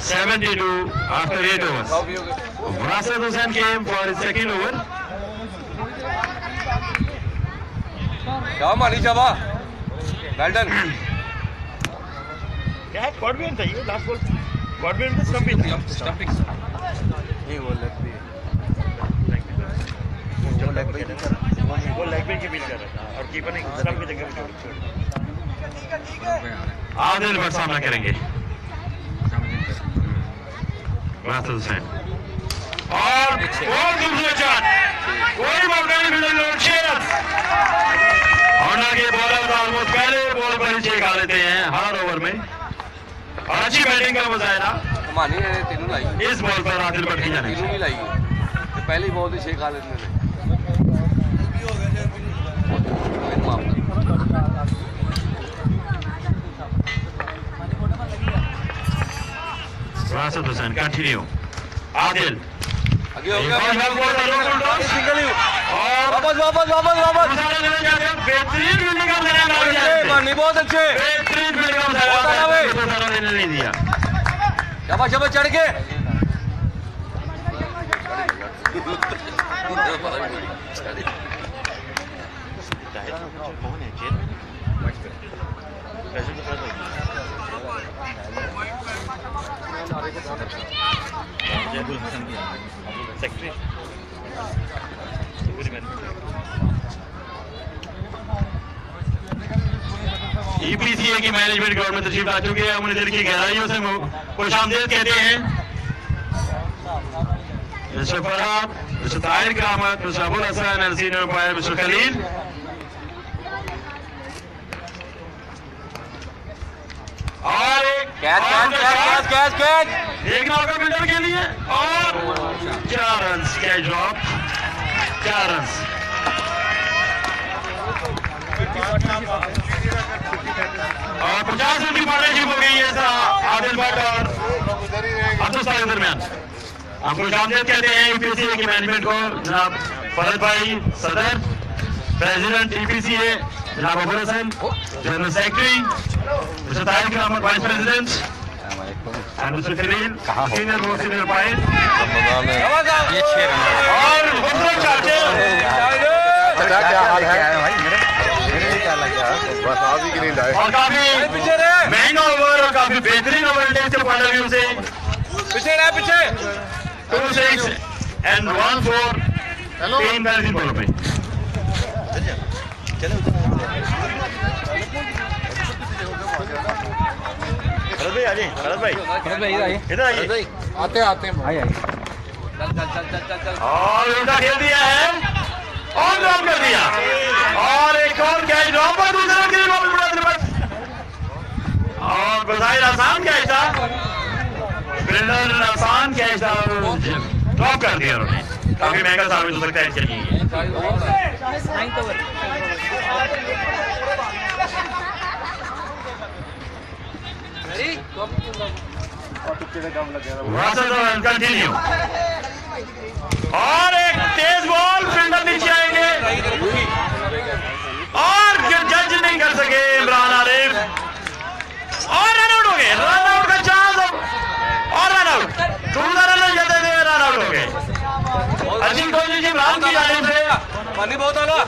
72 after 8 overs. Warasid Hussain came for his second over. क्या मानी शाबाश। Well done. क्या है कॉर्बियन था ये लास्ट बॉल। कॉर्बियन तो स्टंपिंग नहीं वो लेग पे वो लेग पे की बीच कर रहा था और कीपर ने स्टंप की जगह पे छोड़। आदिल पर सामना करेंगे वरासिद हुसैन और बहुत दूसरे चार कोई मौका नहीं मिला। 6 रन। होंडा के बॉलर ऑलमोस्ट पहले बॉल पर ही 6 खा लेते हैं हर ओवर में और अच्छी बैटिंग का मुजाहरा मानी है तीनों लाई। इस बॉल पर आदिल भट्ट की जाने तीनों ही लाई तो पहली बॉल ही 6 खा लेते हैं। वरासिद हुसैन कंटिन्यू। आदिल आगे हो गया सिंगल ही वापस वापस वापस वापस। बेहतरीन फील्डिंग का मुजाहरा मानी बहुत अच्छे। बेहतरीन फील्डिंग का मुजाहरा नहीं दिया। शाबाश शाबाश चढ़ के ईपीसीए की मैनेजमेंट ग्राउंड में तशरीफ ला चुके हैं। हम उन्हें दिल की गहराइयों से खुशामदीद कहते हैं। Mister Farhad, mister Tahir Karamat, mister Abul Hasan and senior umpire mister Khalil. और कैच देखना होगा बिल्डर के लिए। और 4 रन कैच ड्रॉप, 4 रन। और 50 रन की पार्टनरशिप हो गई है आदिल भट्ट और अब्दुल सलाम के दरमियान। हम खुशामदीद कहते हैं ईपीसीए की मैनेजमेंट को। जनाब फरहद भाई सदर, प्रेसिडेंट ईपीसीए जनाब Abul Hasan, general secretary mister Tahir Karamat, vice president and mister Khalil, senior most senior umpire. और बहुत चाहते क्या हाल है भाई मेरे क्या लग रहा है बस आज ही की नींद आए और काफी महंगा ओवर और काफी बेहतरीन ओवर के पॉइंट ऑफ व्यू से पीछे 2-6 एंड 1-4 3 बैटिंग बॉलों पे। भरत भाई आ जाइए, भरत भाई इधर आइए। आते आते और उल्टा खेल दिया है और ड्रॉप कर दिया। और एक और कैच ड्रॉप पर दूसरा के लिए और बजाय आसान कैच था, बिल्डर आसान कैच था, ड्रॉप कर दिया उन्होंने। काफी महंगा साबित हो सकता है इनके लिए। कंटिन्यू और एक तेज बॉल, फील्डर नीचे आएंगे और जज नहीं कर सके इमरान आरिफ और रन आउट हो गए। रन आउट का चांस और रन आउट, 2 रन जाते थे, रन आउट हो गए। अच्छी कोशिश इमरान की जानिब से, पानी बहुत आला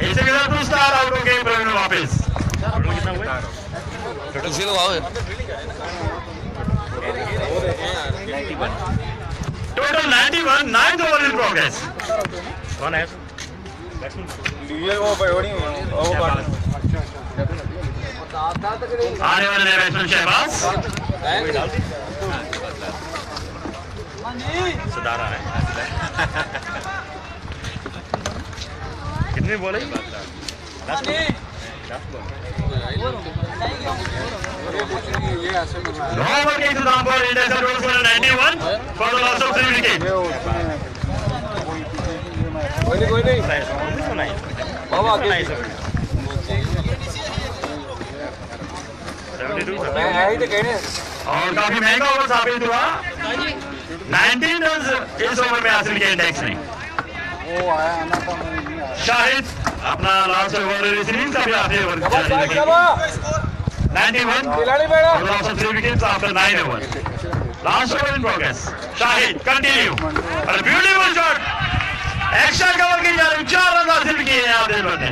इससे के साथ 2 स्टार आउट हो गए वापस। Total 91, 9th over in progress. आने वाले नए बैट्समैन शहबाज सुधार आ रहे हैं। कितने बॉल है? 9 ओवर के इंतजाम पर इंडिया का total score 91 for the loss of 3 wicket. कोई नहीं बाबा और काफी महंगा ओवर साबित हुआ। 19 रन इस ओवर में हासिल किए इंडेक्स ने। शाहिद अपना लास्ट ओवर सीरीज का भी आखिरी over 91 loss of 3 wickets after 9 over. Last over in progress. Shahid continue और ब्यूटीफुल शॉट, एक्स्ट्रा कवर की जानिब 4 रन हासिल किए हैं आदिल भट्ट ने।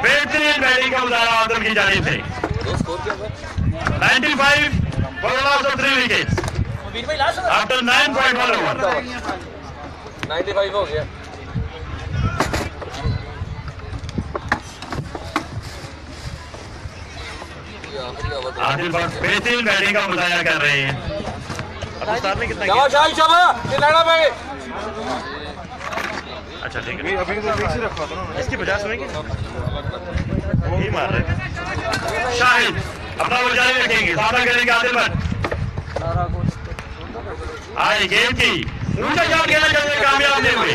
बेहतरीन बैटिंग का मुजाहरा आदिल की जानिब से। 95 for the loss of 3 wickets after 9.1 over। 95 हो गया। आदिल भट्ट बेहतरीन बैटिंग का मुजाहरा कर रहे हैं। अब उस्ताद ने कितना किया? अच्छा ठीक है, अभी तो फिक्स ही रखा था ना इसकी 50 में वो ही मार रहे। शाहिद अपना वो जारी रखेंगे, सामना करेंगे आदिल भट्ट। आज गेम की ऊंचा शॉट खेलना चाहते कामयाब नहीं हुए।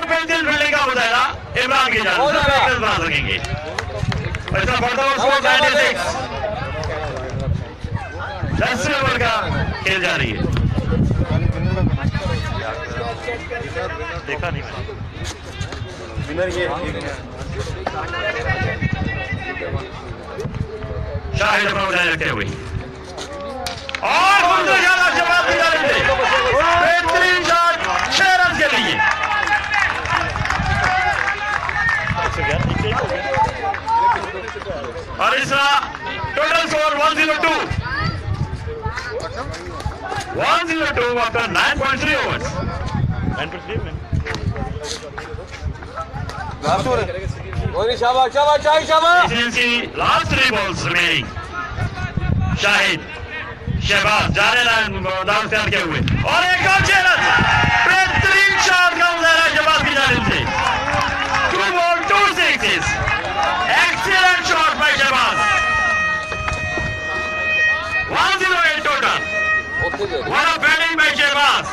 बेहतरीन फील्डिंग का मुजाहरा इमरान की जानिब बना सकेंगे। ऐसा बढ़ता हुआ स्कोर 96। 10 ओवर का खेल जारी है। देखा नहीं विनर ये शाहिद अपना बजाय रखते हुए और जवाब दिया बेहतरीन शॉट 6 रन के लिए। और इसका टोटल स्कोर 102 after 9.3 overs. 9.3 में last 3 balls remaining. Shahid Shahbaz जाने दावत करके हुए और एक और 6 रन। बेहतरीन शॉट का मुजाहरा शहबाज की जानिब से। 2 balls 2 sixes. Excellent shot by Shahbaz. 108 total. What a batting by Shahbaz.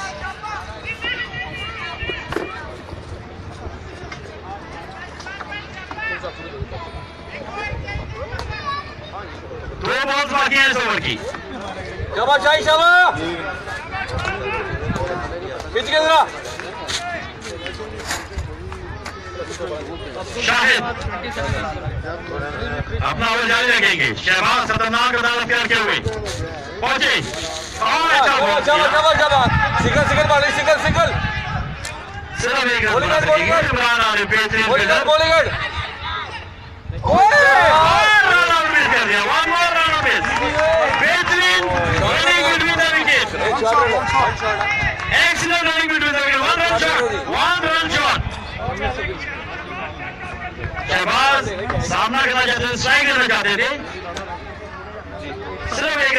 दो बॉल्स बाकी हैं इस ओवर की। शाहिद अपना ओवर जारी रखेंगे। शहबाज खतरनाक अदालत करके हुए पहुंचे सिर्फ एक रन इमरान आरिफ बेहतरीन कर दिया। 1 more run on base. बेहतरीन running between the wicket. Excellent running between the wicket. 1 run shot. Shahbaz सामना करना चाहते थे, स्ट्राइक करना चाहते थे। सिर्फ एक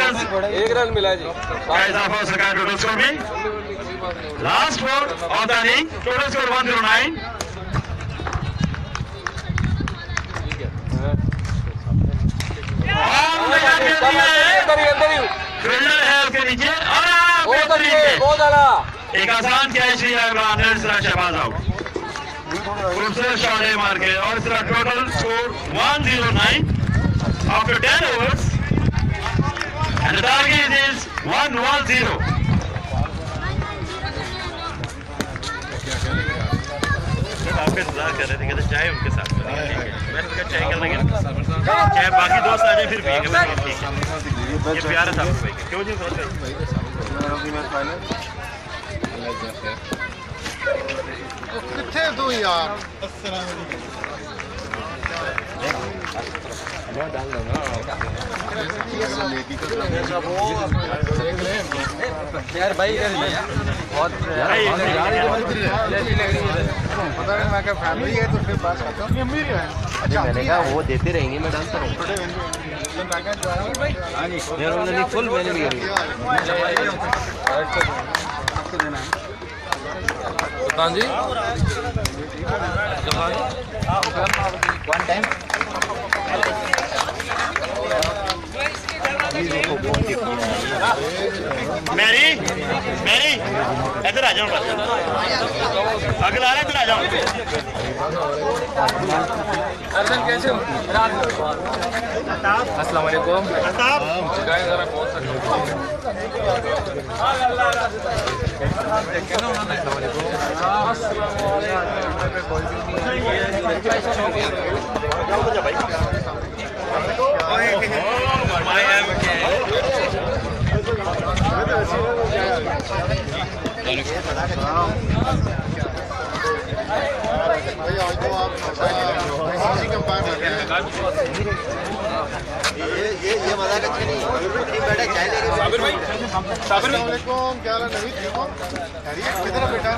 रन मिला जी का इजाफा हो सका टोटल स्कोर में। Last 4 of the inning total score 109। Fielder है उसके नीचे और एक आसान कैच लिया इमरान ने। इस तरह शहबाज आउट। खूबसूरत शॉट है मार के और इस तरह total score 109 after 10 overs and the target is 110। आपके इंतजार कर रहे थे कि चाय उनके साथ मैंने कहा चाय कर लेंगे, चाहे बाकी दोस्त आ जाए फिर पिएंगे। ये प्यार था भाई क्यों जी कितने तू यार यार भाई बहुत पता नहीं मैं क्या फैमिली है तो फिर बात करता हूँ। मैंने कहा वो देते रहेंगे, मैं डांस करूँगा फुल मैंने भी करी। जी वन टाइम मैरी इधर आ जाओ, अगला इधर आ जाओ। कैसे हो? अस्सलाम वालेकुम। भाई आज तो आप इसी कंपेयर कर रहे हैं। ये मजा का नहीं बेटा चाय लेके साबिर भाई अस्सलामुअलैकुम, क्या हाल है? नहीं ठीक हो? खैरियत? किधर है बेटा?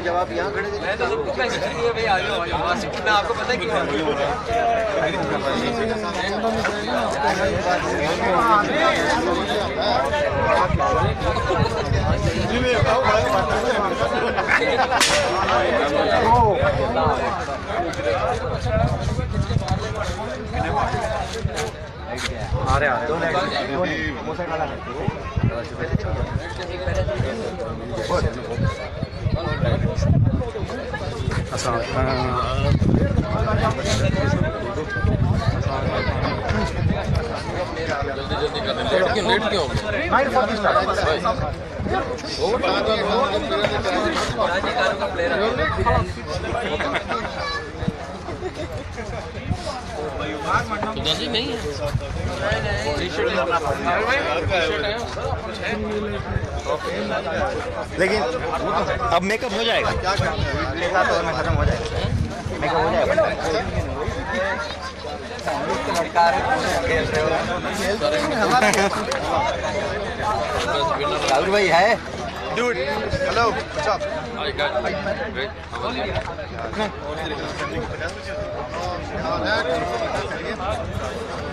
जवाब यहाँ खड़े थे, मैं तो सबको मैसेज किया भाई आ जाओ, मैं आपको पता है कि लेट क्यों हो गया? नहीं है लेकिन अब मेकअप हो जाएगा, खत्म हो जाएगा, मेकअप हो जाएगा। राहुल भाई है Dude, hello, what's up? I got great. How are you?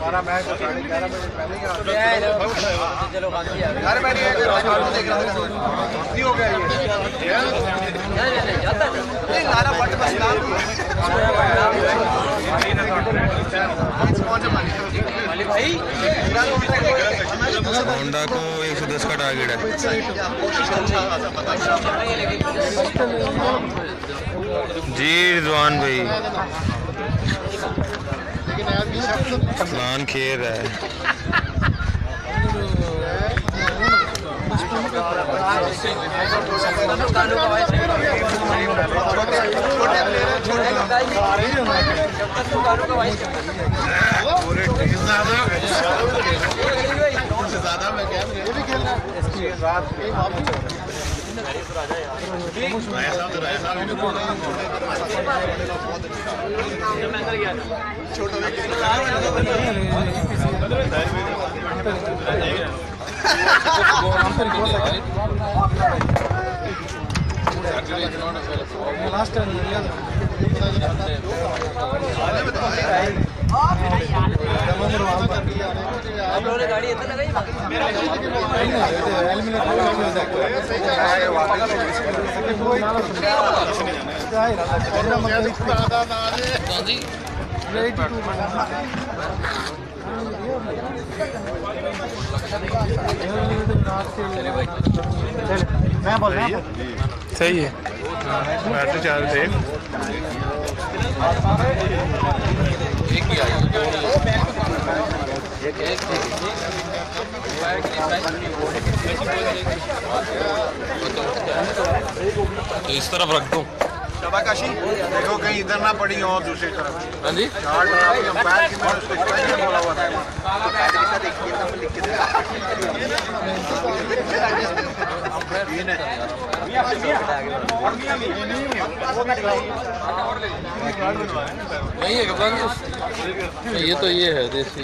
हमारा मैच 11:30 मिनट पहले ही यार मैं देख रहा हूँ नहीं हो गया ये गाना फट बस होंडा को 110 का टारगेट है। जी रिजवान भाई प्लान खेल रहा है। Last time आप लोगों ने गाड़ी इतना नहीं मैं बोल रहा हूँ सही है। बैटरी चार्ज थे एक ही आई तो इस तरफ रख दूं शाबाकाशी देखो कहीं इधर ना पड़ी हो और दूसरी तरफ। हाँ जी अंपायर की मैंने उसको स्पेशल बोला हुआ था। नहीं है कप्तान ये तो ये है देसी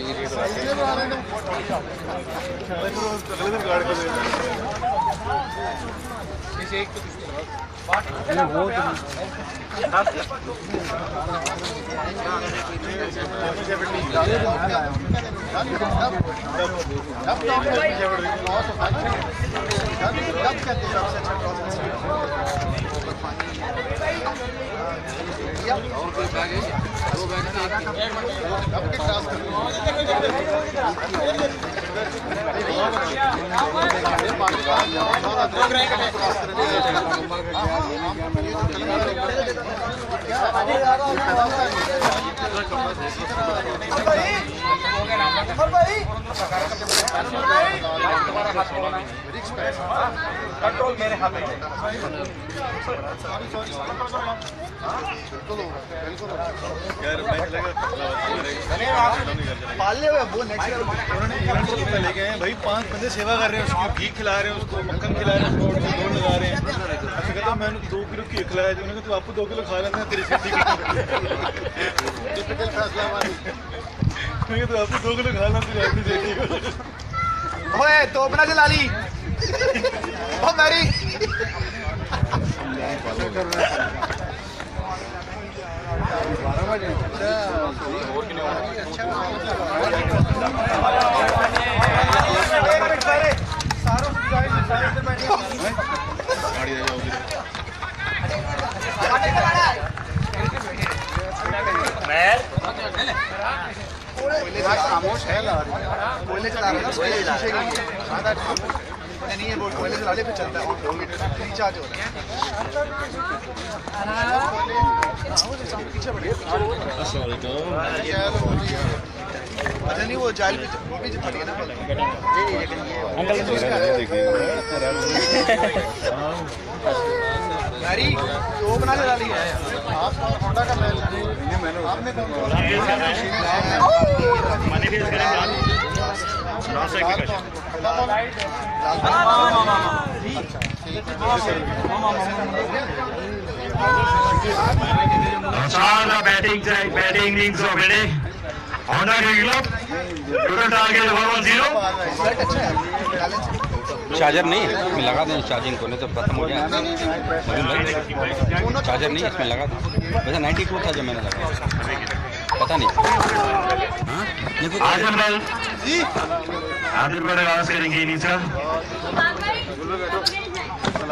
कंट्रोल मेरे हाथ में पालने हुए वो नेक्स्ट उन्होंने लेके आए भाई 5 बंदे सेवा कर रहे हैं उसको घी खिला रहे हैं उसको मक्खन खिला रहे हैं उसको दौड़ लगा रहे हैं। अच्छा कहता मैंने 2 किलो घी खिलाया थी उन्होंने तो आपको 2 किलो खा लेते हैं तेरी सिद्धि टिपिकल फैसला तो आपको 2 किलो खा लेते हैं। ओए तो अपना जला ली ओ मेरी खामोश है कोयले चला रहा है शीशे के लिए नहीं है वो कोयले चला ले फिर चलता है 2 मीटर रिचार्ज हो रहा है अच्छा नहीं वो जाल भी फट गया ना गाड़ी वो बना ले डाली है आप होंडा का आपने बैटिंग इनिंग्स ऑलरेडी होंडा के खिलाफ टोटल टारगेट 110 चार्जर नहीं है इसमें लगा दें चार्जिंग को नहीं तो खत्म हो गया चार्जर नहीं इसमें लगा दें वैसे 92 था जब मैंने लगाया पता नहीं आदिल बड़े आवाज करेंगे इनिंग्स का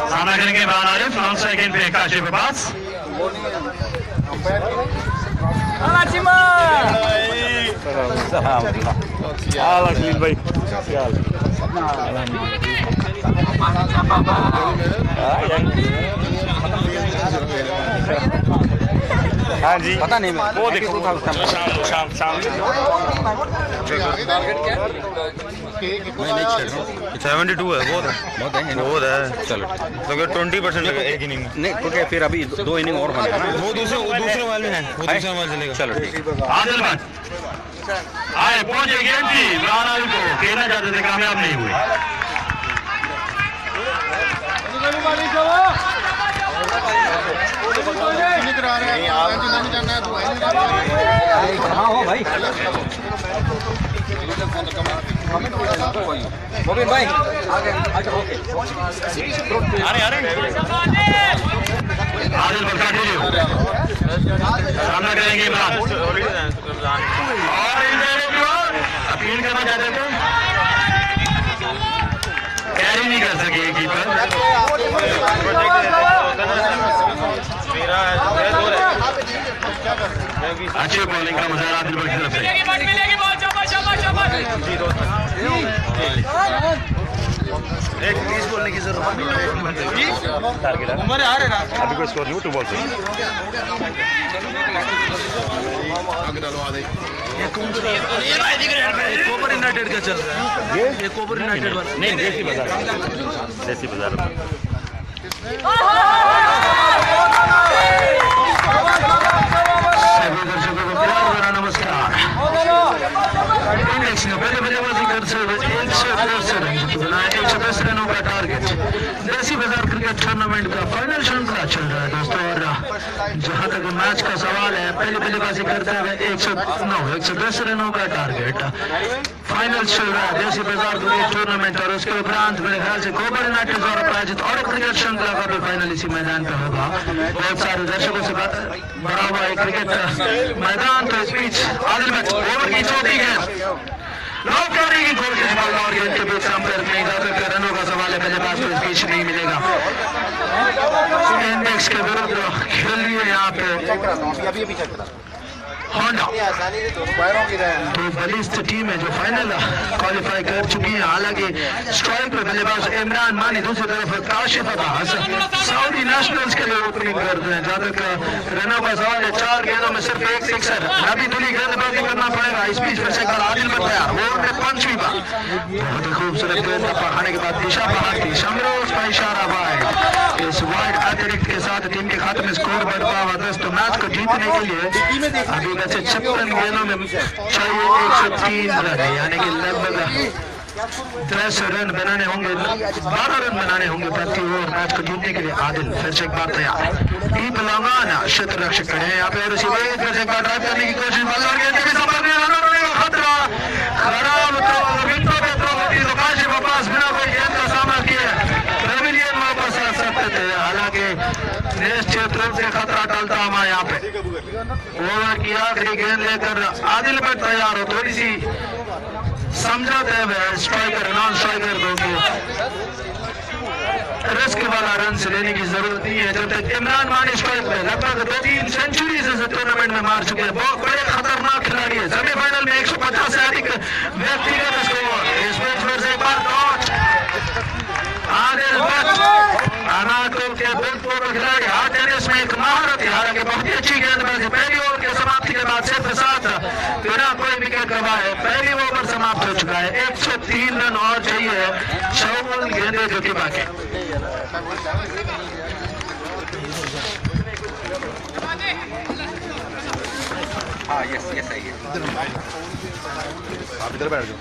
सामना करेंगे बाहर आरिफ नॉन सेकंड पे काशिफ के पास हाँ जी पता नहीं वो देखो शाम 72 है बहुत है चलो तो 20% लगा एक इनिंग में नहीं तो क्या फिर अभी 2 इनिंग और बने ना वो दूसरे मोबाइल में है वो दूसरे मोबाइल चलेगा चलो ठीक आदिल भाई आए पहुंचे गेम थी इमरान आदिल को खेलना चाहते थे कामयाब नहीं हुए हाँ हो भाई मोबिन भाई आदिल पर कंटिन्यू सामना करेंगे इमरान और अपील करना चाहते थे कैरी नहीं कर सके कीपर अच्छी बॉलिंग का मजा आदिल पर की तरफ से एक 30 बोलने की जरूरत टारगेट हमारे आ रहे ना अभी कोई स्कोर नहीं 2 बॉल से कोपर यूनाइटेड का चल रहा है ये कोपर यूनाइटेड वाला नहीं देसी बाजार नमस्कार पहले बल्लेबाजी करते हुए 110 रनों का टारगेट देसी बाजार क्रिकेट टूर्नामेंट का फाइनल श्रृंखला चल रहा है दोस्तों और जहां तक मैच का सवाल है पहले बल्लेबाजी करते हुए 110 रनों का टारगेट फाइनल चल रहा है देसी बाजार क्रिकेट टूर्नामेंट और उसके उपरांत मेरे ख्याल से कोबर यूनाइटेड द्वारा प्रायोजित और क्रिकेट श्रृंखला का भी फाइनल इसी मैदान पर होगा बहुत सारे दर्शकों से भरा हुआ है क्रिकेट मैदान तो इस बीच आदिल में ओवर की चौथी गेंद लौटने की कोशिश और गेंद के बीच अंपायर नहीं कर रनों का सवाल है बल्लेबाज को इस बीच नहीं मिलेगा इंडेक्स के विरुद्ध खेल लिए यहाँ पे होंडा तो बलिष्ठ टीम है जो फाइनल क्वालिफाई कर चुकी है हालांकि स्ट्राइक पे बल्लेबाज इमरान मानी दूसरी तरफ काशिफ अब्बास सऊदी नेशनल्स के लिए ओपनिंग करते हैं जहां तक रनों का सवाल है 4 गेंदों में सिर्फ 1 सिक्सर अभी दिल्ली गेंदबाजी करना पड़ेगा इस बीच फिर से कल आदिल पर तैयार ओवर में 5वीं बार बहुत ही खूबसूरत गेंद पढ़ाने के बाद दिशा बहाती शमरोज का इशारा वाइड इस वाइड अतिरिक्त के साथ टीम के खाते में स्कोर बढ़ पाया हुआ दोस्तों मैच को जीतने के लिए अभी वैसे 56 गेंदों में चाहिए 103 रन यानी कि लगभग 10 रन बनाने होंगे 12 रन बनाने होंगे प्रति ओवर मैच को जीतने के लिए आदिल फिर से एक बार तैयार दीप लंगाना क्षेत्र रक्षक खड़े हैं यहाँ पे रिसीवर फिर से एक बार ड्राइव करने की कोशिश बल्लेबाज के भी संपर्क में रनों का खतरा खराब विकेटों पे तो काशिफ अब्बास बिना कोई गेंद का सामना किए पेविलियन वापस आ सकते थे हालांकि निश्चित रूप से खतरा टलता हमारे यहाँ पे ओवर की आखिरी गेंद लेकर आदिल पर तैयार हो थोड़ी सी समझाते हुए स्ट्राइकर नॉन स्ट्राइकर दोगे रिस्क वाला रन से लेने की जरूरत नहीं है। जब तक इमरान मानिश को लगभग 2-3 सेंचुरीज इस टूर्नामेंट में मार चुके हैं, बहुत बड़े खतरनाक खिलाड़ी है। सेमीफाइनल में 150 से अधिक व्यक्तिगत स्कोर। इस मैच में से एक बार डॉट आदिल भट्ट अनाकुल के भूतपूर्व खिलाड़ी हाथ टेनिस में एक महारत है। हालांकि बहुत ही अच्छी गेंदबाजी। पहली ओवर की समाप्ति के बाद सिर्फ 7 बिना कोई विकेट गंवाए पहली ओवर समाप्त हो चुका है। 103 रन और चाहिए 54 गेंदें जो कि बाकी। आप इधर बैठ जाओ।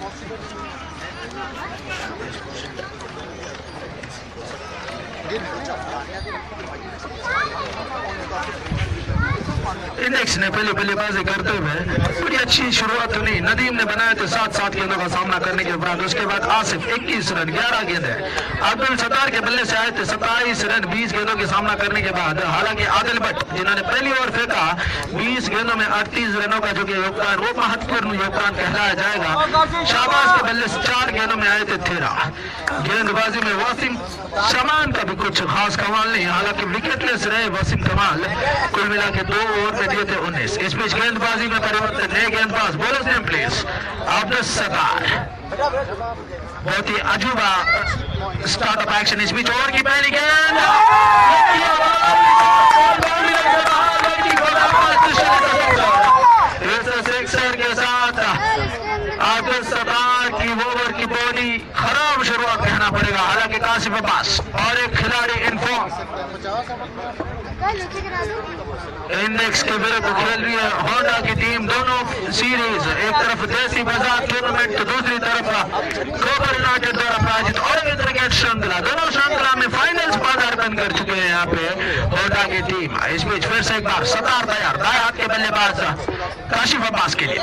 इंडेक्स ने पहले बल्लेबाजी करते हुए बड़ी अच्छी शुरुआत तो नहीं। नदीम ने बनाया तो 7 गेंदों का सामना करने के उपरांत उसके बाद आसिफ 21 रन 11 गेंद है। अब्दुल सत्तार के बल्ले से आए थे 27 रन 20 गेंदों के सामना करने के बाद। हालांकि आदिल भट्ट जिन्होंने पहली ओवर फेंका 20 गेंदों में 38 रनों का जो कि योगदान वो महत्वपूर्ण योगदान कहलाया जाएगा। शाहबाज के बल्ले से 4 गेंदों में आए थे 13। गेंदबाजी में वासिम शमान का भी कुछ खास कमाल नहीं। हालांकि विकेटलेस रहे वासिम कमाल। कुल मिला के 2 ओवर में दिए थे 19। इस बीच गेंदबाजी में परिवर्तन। नए गेंदबाज bowlers name please Abdul Sattar. बहुत ही अजूबा स्टार्टअप एक्शन। इस बीच ओवर की पहली गेंद सिक्सर के साथ अब्दुल सत्तार की ओवर की बॉली खराब शुरुआत कहना पड़ेगा। हालांकि कासिफ अब्बास और एक खिलाड़ी इनफॉर्म इंडेक्स के विरुद्ध खेल रही है होंडा की टीम। दोनों सीरीज एक तरफ देसी बाजार टूर्नामेंट तो दूसरी तरफ ग्लोबल यूनाइटेड द्वारा प्रायोजित और क्रिकेट श्रृंखला। दोनों श्रृंखला में फाइनल्स पदार्पण कर चुके हैं यहाँ पे होंडा की टीम। इस बीच फिर से एक बार सत्तार तैयार। दाएं हाथ के बल्लेबाज काशिफ अब्बास के लिए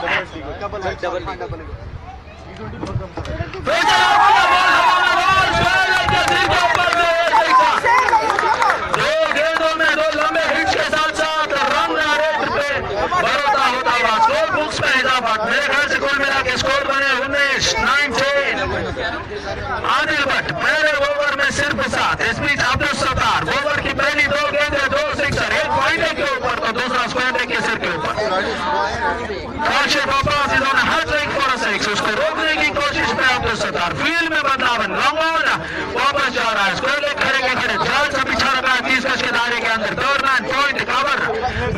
मेरे ख्याल से कुल मिला के स्कोर बने 19-19। आदिल भट्ट पहले ओवर में सिर्फ 7। इस बीच अब्दुल सत्तार ओवर की पहली 2 गेंदें 2 सिक्सर, एक पॉइंट के ऊपर तो दूसरा स्क्वायर के सिर के ऊपर। काशिफ अब्बास इन्होंने हर ट्रिक फॉर 6 उसको रोकने की कोशिश में अब्दुल सत्तार। फील्ड में बदलाव लॉन्ग ऑन वापस जा रहा है। स्क्वायर लेग खड़े के खड़े जाल से पीछा रखा है 30 गज के दायरे के अंदर। Doorman point cover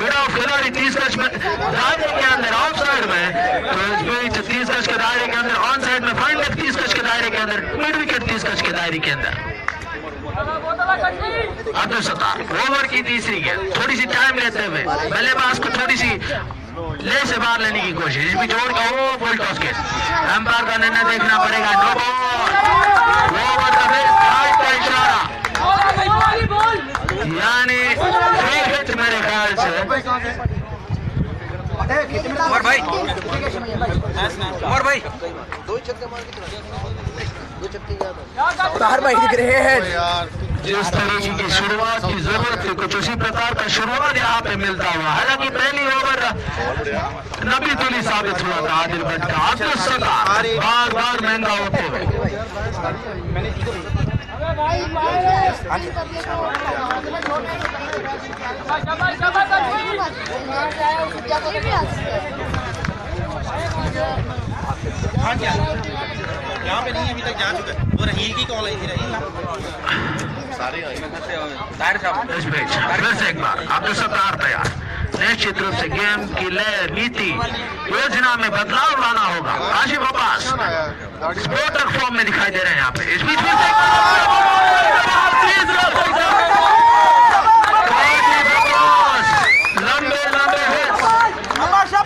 mid of खिलाड़ी 30 गज में दायरे के अंदर ऑफ साइड में। तो इस बीच 30 गज के दायरे के अंदर ऑन साइड में फाइन लेग 30 गज के दायरे के अंदर मिड विकेट 30 गज के दायरे के अंदर। अब्दुल सत्तार ओवर की तीसरी गेंद थोड़ी सी टाइम लेते हुए बल्लेबाज को थोड़ी सी ले से बाहर लेने की कोशिश। इस बीच ओवर का वो फुल टॉस गेंद एम्पायर का निर्णय देखना पड़ेगा। नो बॉल ओवर का इशारा यानी फ्री हिट मेरे ख्याल से। और भाई बाहर भाई दिख रहे हैं। जिस तरीके की शुरुआत की जरूरत थी कुछ उसी प्रकार का शुरुआत यहाँ पे मिलता हुआ। हालांकि पहली ओवर नबी तुली साबित हुआ था आदिल भट्ट का। अब्दुल सत्तार बार बार महंगा होते हुए यहाँ पे नहीं अभी तक जा चुका है। वो रहील की कॉल आई थी। रहील इस बीच फिर से एक बार अब्दुल सत्तार तैयार। निश्चित रूप से गेम की लय नीति योजना में बदलाव लाना होगा। काशिफ अब्बास स्पोर्टर फॉर्म में दिखाई दे रहे हैं यहाँ पे। इस बीच फिर से लंबे लंबे हिट्स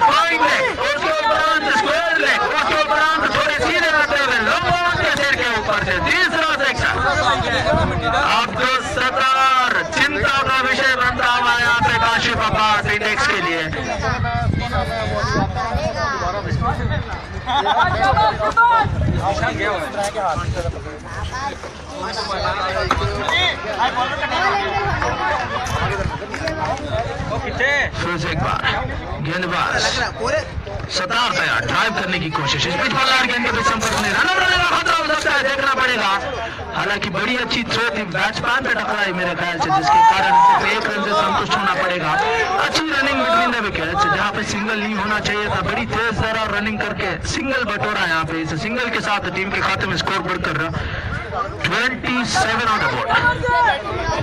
पॉइंट लेग उसके उपरांत स्क्वायर लेग उसके उपरांत थोड़े सीधे आते हुए लंबों के सिर के ऊपर से तीसरा सेक्शन। अब्दुल सत्तार चिंता का विषय बनता हुआ यहाँ पे काशिफ अब्बास इंडेक्स के लिए। फिर से एक बार गेंदबाज सतार तैयार ड्राइव करने की कोशिश, इस बीच बल्लार गेंद के बीच संपर्क में रन का खतरा हो सकता है, देखना पड़ेगा। हालांकि बड़ी अच्छी थ्रो थी, बैट्समैन पे टकराई मेरे ख्याल से, जिसके कारण सिर्फ एक रन से संतुष्ट होना पड़ेगा। अच्छी रनिंग बिटवीन द विकेट्स, जहां पे सिंगल नहीं होना चाहिए था, बड़ी तेज जरा रनिंग करके सिंगल बटोरा। यहाँ पे इस सिंगल के साथ टीम के खाते में स्कोर बढ़कर 27 ऑन द बोर्ड।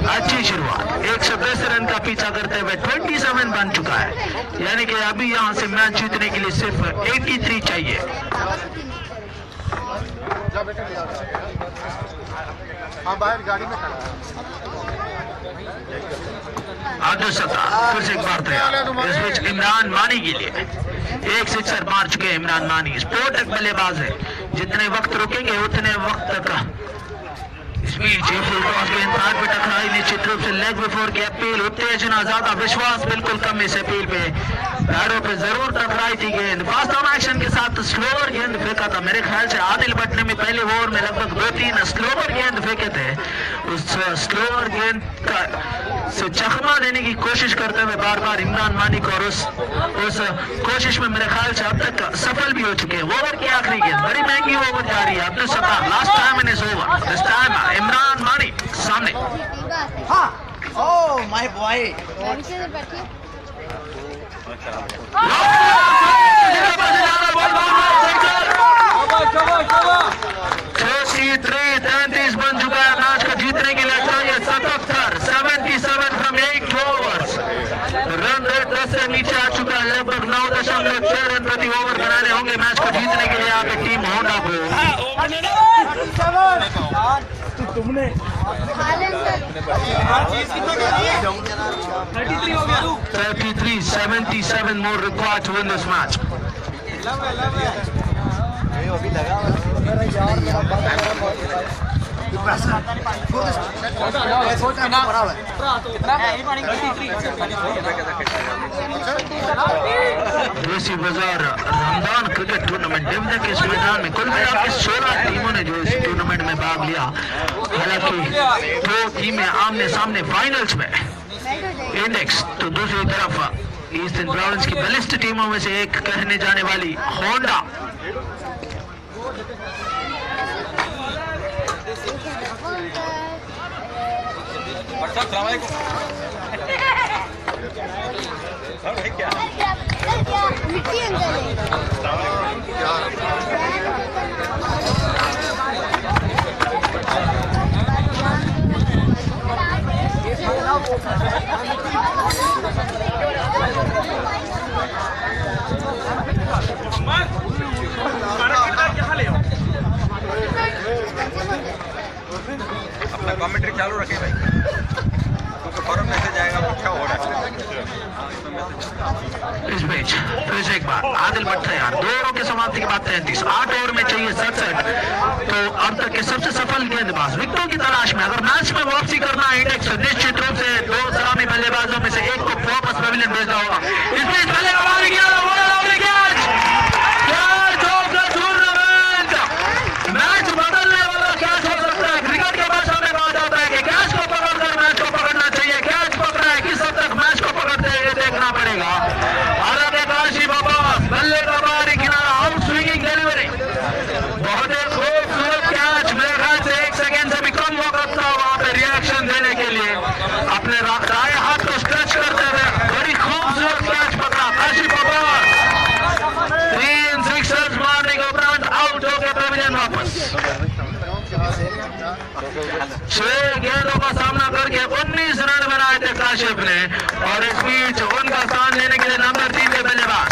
अच्छी शुरुआत, 110 रन का पीछा करते हुए 27 बन चुका है, यानी कि अभी यहां से मैच जीतने के लिए सिर्फ 83 चाहिए। हाँ बाहर गाड़ी में खड़ा। आदर्श सत्ता फिर से एक बार तैयार, इस बीच इमरान मानी के लिए एक सिक्सर मार चुके हैं इमरान मानी। स्पोर्ट एक बल्लेबाज है, जितने वक्त रुकेंगे उतने वक्त तक। इस बीच फुल टॉस गेंद पैड पे टकराई, निश्चित रूप से लेग बिफोर की अपील, उत्तेजना ज्यादा, विश्वास बिल्कुल कम इस अपील पे। पैरों पे जरूर टकराई थी गेंद, फास्ट ऑन एक्शन के साथ स्लोवर गेंद फेंका था। मेरे ख्याल से आदिल भट्ट ने भी पहले ओवर में लगभग 2-3 स्लोवर गेंद फेंके थे। उस स्लोवर गेंद का से चकमा देने की कोशिश करते हुए बार बार इमरान मानी को, और उस कोशिश में मेरे ख्याल से अब तक सफल भी हो चुके हैं। ओवर की आखिरी गेंद बड़ी महंगी ओवर जा रही है। Abdul Sattar last time in is over, this time Imran मानी सामने। हाँ, ओह माय बॉय। बन चुका है, मैच को जीतने के लिए चाहिए 77 फ्रॉम 8 ओवर्स। रन रेट 10 से नीचे आ चुका है, लगभग 9.6 रन प्रति ओवर बनाने होंगे मैच को जीतने के लिए यहाँ पे टीम होंडा को। 33-77 more required to win this match. देसी बाजार रमजान क्रिकेट टूर्नामेंट देवदा के इस मैदान में कुल मिलाकर 16 टीमों ने जो इस टूर्नामेंट में भाग लिया। हालांकि 2 टीमें आमने सामने फाइनल्स में, इंडेक्स तो दूसरी तरफ ईस्टर्न प्रोविंस की बलिष्ठ टीमों में से एक कहने जाने वाली होंडा। मिट्टी अंदर है। अपना कमेंट्री चालू रखिए भाई, क्योंकि फॉरम मैसेज आएगा अच्छा हो रहा है। इस बीच फिर से एक बार आदिल भट्ट यार 2 ओवरों के समाप्ति के बाद 33, 8 ओवर में चाहिए 67। तो अब तक के सबसे सफल गेंदबाज विकेटों की तलाश में, अगर मैच में वापसी करना है इंडेक्स, निश्चित रूप से 2 सलामी बल्लेबाजों में से एक को वापस पवेलियन भेजना होगा। इस बीच पहले मैच बदलने वाला कैच हो सकता है। क्रिकेट के भाषा में कहा जाता है कि कैच को पकड़कर मैच को पकड़ना चाहिए। कैच पकड़ा है, किस हद तक मैच को पकड़ते हैं ये देखना पड़ेगा। हालांकि काशी बाबा बल्ले का बाहरी किनारा, आउट स्विंगिंग डिलीवरी, बहुत ही खूबसूरत कैच। मेरे ख्याल से 1 सेकेंड से भी कम वक्त था वहां पे रिएक्शन देने के लिए। अपने दाएं हाथ को स्ट्रेच करते हुए बड़ी खूबसूरत कैच पकड़ा काशी बाबा। 3 सिक्सर्स मारने के उपरांत आउट होकर पवेलियन वापस। 6 गेंदों का सामना करके 19 रन बनाए थे काशिफ ने, और इस बीच उनका स्थान लेने के लिए नंबर 3 के बल्लेबाज।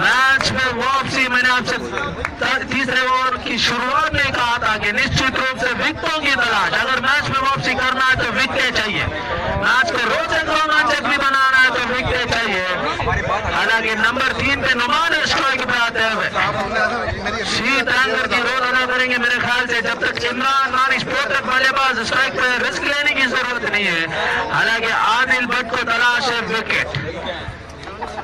मैच में वापसी, मैंने आपसे तीसरे ओवर की शुरुआत में कहा था कि निश्चित रूप से विकेटों की तलाश, अगर मैच में वापसी करना है तो विकेटें चाहिए। मैच को रोचक रोमांचक भी बनाना है तो विकेटें चाहिए। हालांकि नंबर 3 पे नुमान स्ट्राइक पे आते हुए शीत एंकर की रोल अदा करेंगे मेरे ख्याल से, जब तक इमरान मानी स्पोर्टक बल्लेबाज स्ट्राइक पे रिस्क लेने की जरूरत नहीं है। हालांकि आदिल भट्ट को तलाश है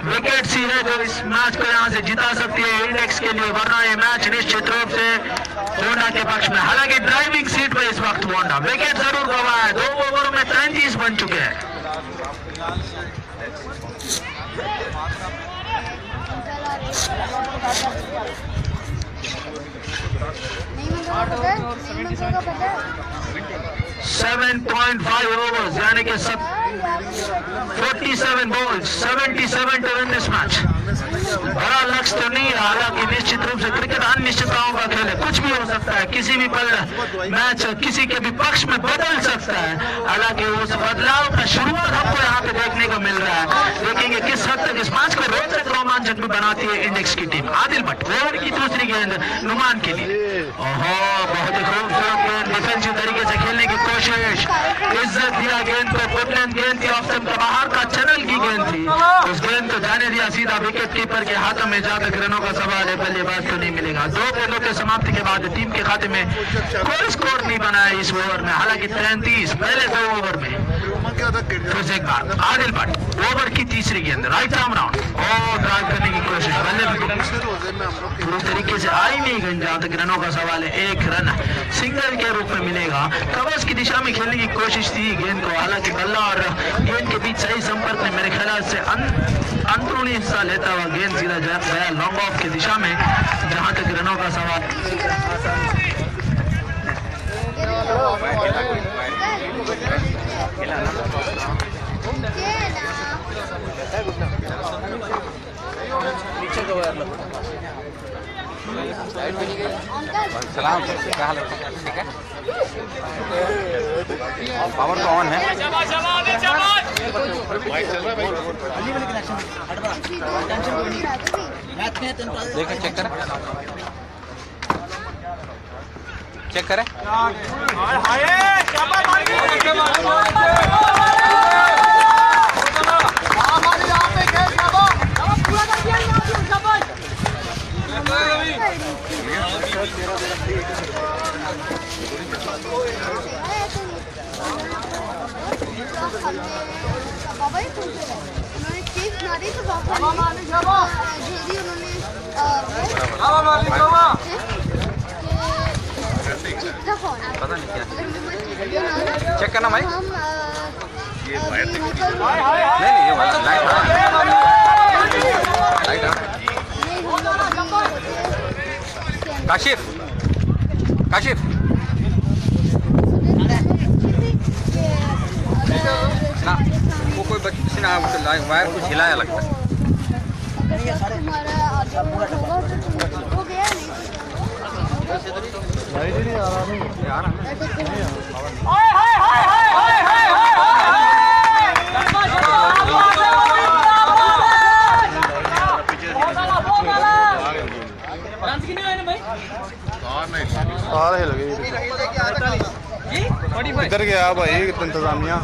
विकेट सी है जो इस मैच को यहां से जिता सकती है इंडेक्स के लिए, वरना ये मैच निश्चित रूप से होंडा के पक्ष में। हालांकि ड्राइविंग सीट पे इस वक्त होंडा, विकेट जरूर गंवाया है। 2 ओवरों में 33 बन चुके हैं। $7.5 overs यानी कि 47 balls, 77 to win this match. बड़ा लक्ष्य तो नहीं है, हालांकि निश्चित रूप से क्रिकेट अनिश्चितताओं का खेल है, कुछ भी हो सकता है, किसी भी पल मैच किसी के भी पक्ष में बदल सकता है। हालांकि उस बदलाव का शुरुआत हमको यहाँ पे देखने को मिल रहा है। देखेंगे किस हद तक इस मैच को रोचक रोमांचक भी बनाती है इंडेक्स की टीम। आदिल भट्ट ओवर की दूसरी गेंद नुमान के लिए। ओहो, बहुत ही खूबसूरत गेंद, डिफेंसिव तरीके से खेलने की कोशिश, इज्जत दिया गेंद को, वुडलैंड गेंद थी, ऑफ स्टंप का बाहर का चैनल की गेंद थी, उस गेंद को जाने दिया सीधा विकेट कीपर के हाथों में। जहां तक रनों का सवाल है, बल्लेबाज तो नहीं मिलेगा। 2 गेंदों के समाप्ति के बाद टीम के खाते में कोई स्कोर नहीं बना है इस ओवर में। हालांकि 33 पहले 2 ओवर में। फिर से एक बार आदिल भट्ट ओवर की तीसरी गेंद, राइट आर्म राउंड और ड्राइव करने की कोशिश, बल्ले पूरी तरीके से आई नहीं गेंद। जहां तक रनों का सवाल है, 1 रन सिंगल के रूप में मिलेगा। कवर्स की दिशा में खेलने की कोशिश थी गेंद को, हालांकि बल्ला और गेंद के बीच सही संपर्क में मेरे ख्याल से अंदरूनी हिस्सा लेता हुआ गेंद सीधा गया लॉन्ग ऑफ की दिशा में। जहां तक रनों का सवाल सलाम, क्या हाल है? ठीक है, पावर तो ऑन है। देखो चेक करें, चेक करें। बाबा ही पूछ रहे उन्होंने चीज मारी तो बाबा पता नहीं क्या चेक करना भाई। नहीं ये वाला लाइट काशिफ ना, वो कोई किसी ने वायर कुछ हिलाया लगता है। इधर गया भाई इंतजामिया।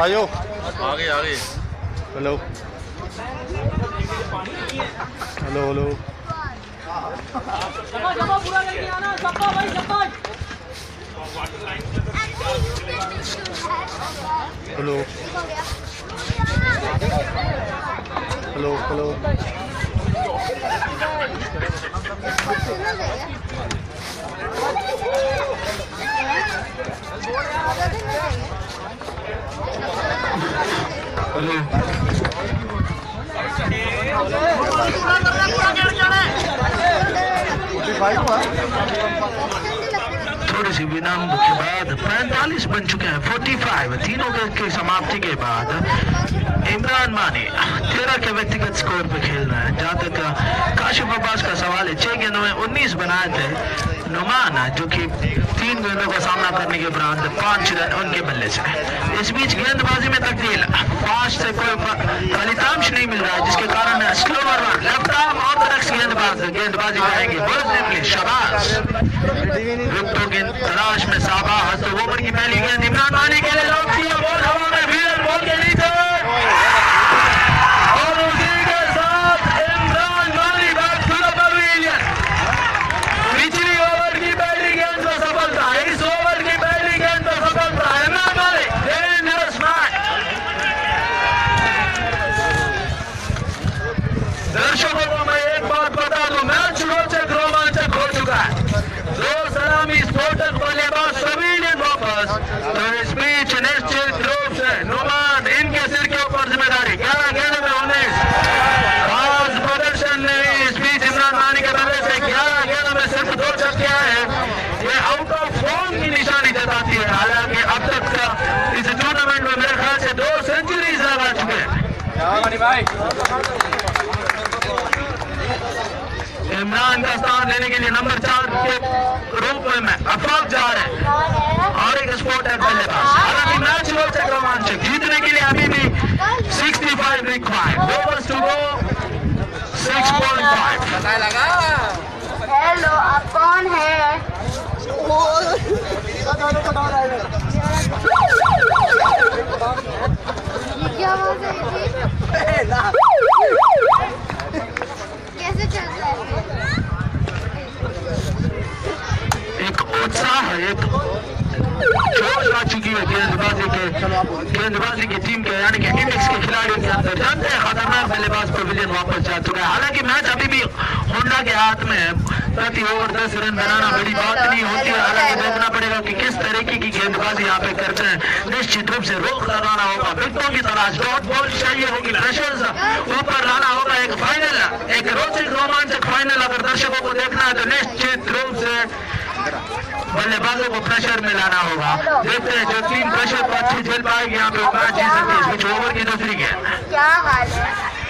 आयो आगे hello hello hello hello hello hello थोड़ी सी विराम के बाद 45 बन चुके हैं, 45 तीनों की समाप्ति के बाद इमरान मानी 13 के व्यक्तिगत स्कोर पे खेल रहे हैं। जहाँ तक काशिफ अब्बास का सवाल है, 6 गेंदों में 19 बनाए थे। नुमान जो कि 3 गेंदों का सामना करने के बाद 5 रन उनके बल्ले से। इस बीच गेंदबाजी में तब्दील, 5 से कोई फलितांश नहीं मिल रहा है, जिसके कारण slower run left arm Orthodox गेंदबाजी करेंगे। शाबाश, विकेटों की तलाश में साबास। तो ओवर की पहली गेंद इमरान मानी के लिए लॉक किया, बॉल हवा में फिर बॉल के नीचे और उसी के साथ इमरान मानी बैक टू द पवेलियन। पिछली ओवर की पहली गेंद पर सफलता, इस ओवर की पहली गेंद पर सफलता। इमरान मानी डेंजरस मैच। दर्शकों को मैं एक बात बता दूं, मैच रोचक रोमांचक हो चुका है। बल्लेबाज सवीलियन वापस। तो इस बीच निश्चित रूप से नुमान इनके सिर के ऊपर जिम्मेदारी। 11 गेंदों में 19 खास प्रदर्शन नहीं। इस बीच इमरान मानी के बल्ले से 11 गेंदों में सिर्फ 2 छक्के हैं। ये आउट ऑफ फॉर्म की निशानी जताती है। हालांकि अब तक इस टूर्नामेंट में मेरे ख्याल से 2 सेंचुरीज लगा चुके हैं। इमरान का स्थान लेने के लिए नंबर 4 के रूप में अफाक जा रहे हैं और एक स्पोर्ट है बल्लेबाज। हालांकि मैच रोचक रोमांचक, जीतने के लिए अभी भी 65 required, overs to go 6.5। Hello, आप कौन है? ये क्या आवाज है? कैसे चल रहा है? एक उत्साह है, एक जोश आ चुकी है गेंदबाजी की टीम के यानी कि इंडिक्स के खिलाड़ियों के अंदर। जानते हैं खतरनाक बल्लेबाज पवेलियन वापस जा चुका है। हालांकि मैच अभी भी होंडा के हाथ में है। प्रति ओवर 10 रन बनाना बड़ी बात नहीं होती है। हालांकि देखना पड़ेगा कि किस तरीके की गेंदबाजी यहाँ पे करते हैं। निश्चित रूप से रोक लगाना होगा, विकेटों की तलाश, डॉट बॉल चाहिए होगी, प्रेशर ऊपर लाना होगा। एक फाइनल, एक रोचक रोमांचक फाइनल अगर दर्शकों को देखना है तो निश्चित रूप से बल्लेबाजों को प्रेशर में लाना होगा। देखते हैं जो टीम प्रेशर को अच्छी झेल पाएगी यहाँ पे मैच जीत सकती है। इसमें ओवर की दूसरी गेंद, क्या हाल है?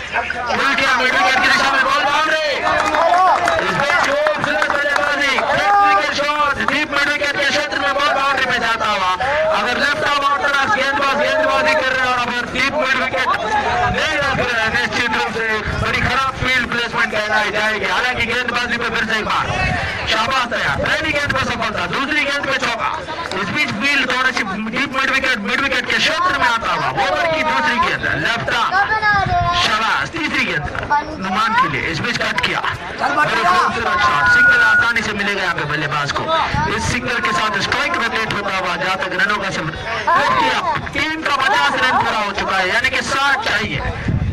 विकेट की दिशा में बॉल बाउंड्री। इसमें खूबसूरत बल्लेबाजी, technical shot, deep mid wicket के क्षेत्र में बॉल बाउंड्री में जाता हुआ। अगर लेफ्ट आर्म ऑर्थोडॉक्स गेंदबाजी कर रहे हैं और अगर डीप मिड विकेट नहीं लग रहा है, निश्चित रूप से बड़ी खराब फील्ड प्लेसमेंट कहलाई जाएगी। हालांकि गेंदबाजी पे फिर से एक बार शाबाश तैयार। पहली गेंद पर सफलता, दूसरी गेंद पे चौका। इस बीच फील्ड थोड़ी सी डीप मिड विकेट के क्षेत्र में आता हुआ। ओवर की दूसरी गेंद लेफ्ट आर्म, शाबाश। तीसरी गेंद नुमान के लिए, इस बीच कट किया। बड़ी खूबसूरत शॉट, सिंगल आसानी से मिलेगा यहाँ पे बल्लेबाज को। इस सिंगल के साथ स्ट्राइक रोटेट होता हुआ जहाँ तक रनों का टीम का 50 रन पूरा हो चुका है, यानी कि 60 चाहिए।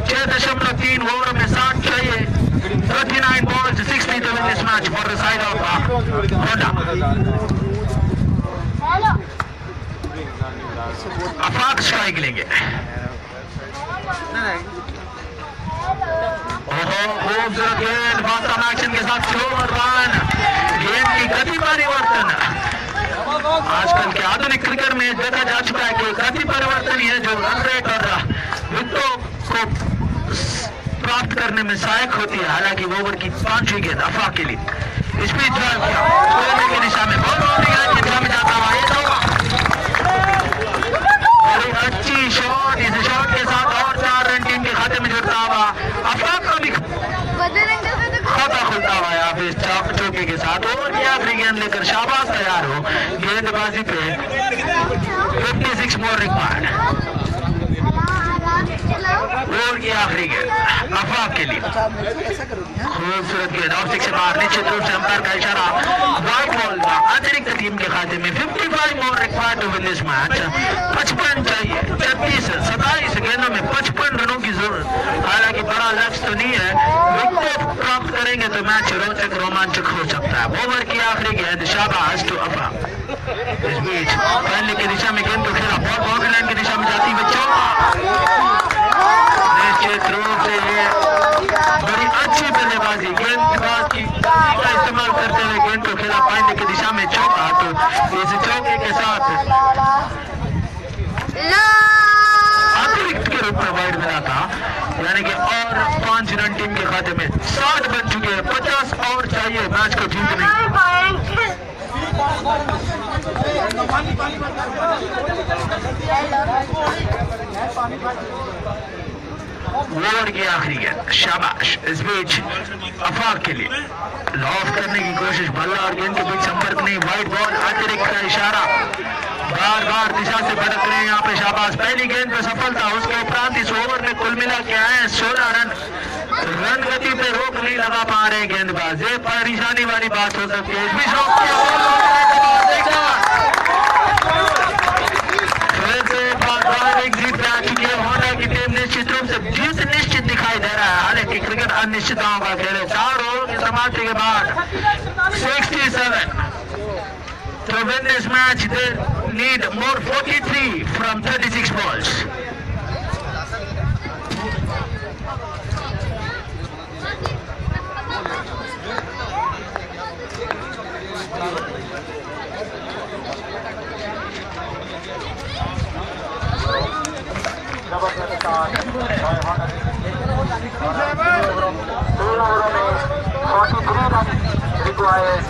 6.3 ओवर में 60 चाहिए। 39 balls, 60 to win this match for the side of Honda. Afaq strike लेंगे। ओहो, खूबसूरत गेंद, फास्ट ऑन एक्शन के साथ स्लोवर रन। गेंद की गति परिवर्तन आजकल के आधुनिक क्रिकेट में देखा जा चुका है कि गति परिवर्तन ही है जो रन रेट और विकेटों को प्राप्त करने में सहायक होती है। हालांकि ओवर की 5वीं गेंद अफाक के लिए, स्पीड ड्राइव किया की दिशा में, बॉल बाउंड्री की दिशा में जाता हुआ। ये बड़ी अच्छी शॉट, इस शॉट के साथ और 4 रन टीम के खाते में जुड़ता हुआ। अफाक का भी खाता खुलता हुआ यहाँ पे चौके के साथ। ओवर की आखिरी गेंद लेकर शाबाश तैयार हो। गेंदबाजी पे 56 मोर रिक्वायर्ड। ओवर की आखिरी गेंद अफाक के लिए, खूबसूरत गेंद और 6 से बाहर। निश्चित रूप से अंपायर का इशारा व्हाइट बॉल का अतिरिक्त टीम के खाते में। 55 more required to win this match. 55 चाहिए। 27 गेंदों में 55 रनों की जरूरत। हालांकि बड़ा लक्ष्य तो नहीं है, विकेट प्राप्त करेंगे तो मैच रोचक रोमांचक हो सकता है। ओवर की आखिरी गेंद शाबाश टू अफाक। इस बीच पहले की दिशा में गेंद को खेला, बॉल बाउंड्री लाइन की दिशा में जाती हुई चौका। निश्चित रूप से ये बड़ी अच्छी बल्लेबाजी, गेंदबाज की का इस्तेमाल करते हुए गेंद को खेला, पाइने की दिशा में चौका। तो इस चौके के साथ अतिरिक्त के रूप में वाइड मिला था, यानी कि और 5 रन टीम के खाते में। 60 बन चुके हैं, 50 और चाहिए मैच को जीतने। ओवर की आखिरी गेंद शाबाश। इस बीच अफाक के लिए लॉफ करने की कोशिश, बल्ला और गेंद के बीच संपर्क नहीं। व्हाइट बॉल, अतिरिक्त का इशारा, बार बार दिशा से भटक रहे हैं यहाँ पे। शाबाश, पहली गेंद पे सफलता। उसके उपरांत इस ओवर में कुल मिला के आए 16 रन। रन गति पे रोक नहीं लगा पा रहे गेंदबाज, ये परेशानी वाली बात हो सकती है। इस बीच रोक जीत आ चुकी है होंडा की टीम। निश्चित रूप से जीत निश्चित दिखाई दे रहा है। हालांकि क्रिकेट अनिश्चितताओं का खेल है। 4 ओवर के समाप्ति के बाद 67 To win this match, they need more 43 from 36 balls.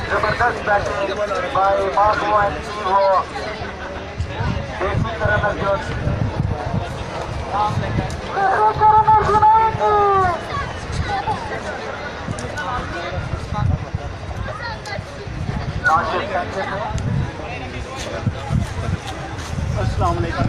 जबरदस्त बैटिंग बाय मार्को एंड वो देसी तरह जो अस्सलाम वालेकुम।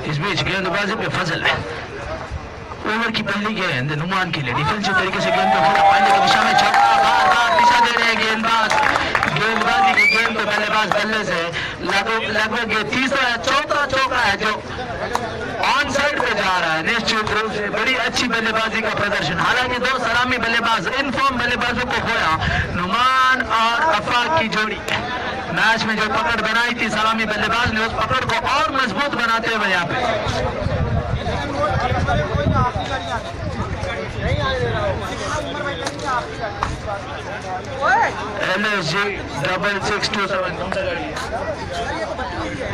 इस बीच गेंदबाजी पे फजल है। ओवर की पहली गेंद नुमान के लिए डिफेंसिव तरीके से गेंद को खेला, पानी की दिशा में छक्का, बार दिशा दे रहे हैं गेंदबाजी की गेंद पे बल्लेबाज बल्ले से लगभग तीसरा या चौथा चौका है जो ऑन साइड पे जा रहा है। निश्चित रूप से बड़ी अच्छी बल्लेबाजी का प्रदर्शन। हालांकि दो सलामी बल्लेबाज इन फॉर्म बल्लेबाजों को खोया, नुमान और अफाक की जोड़ी मैच में जो पकड़ बनाई थी सलामी बल्लेबाज ने, उस पकड़ को और मजबूत बनाते हुए यहाँ पे LSG 6627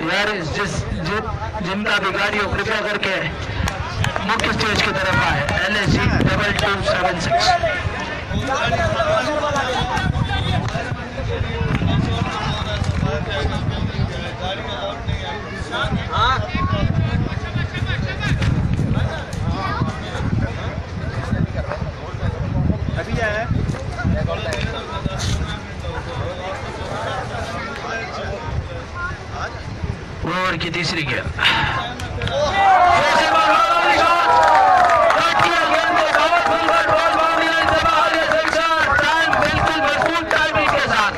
यार जिनका भी गाड़ी हो कृपया करके मुख्य स्टेज की तरफ आए। LSG 2276 अभी क्या है? ओवर की तीसरी गेंद बिल्कुल मजबूत टाइमिंग के साथ,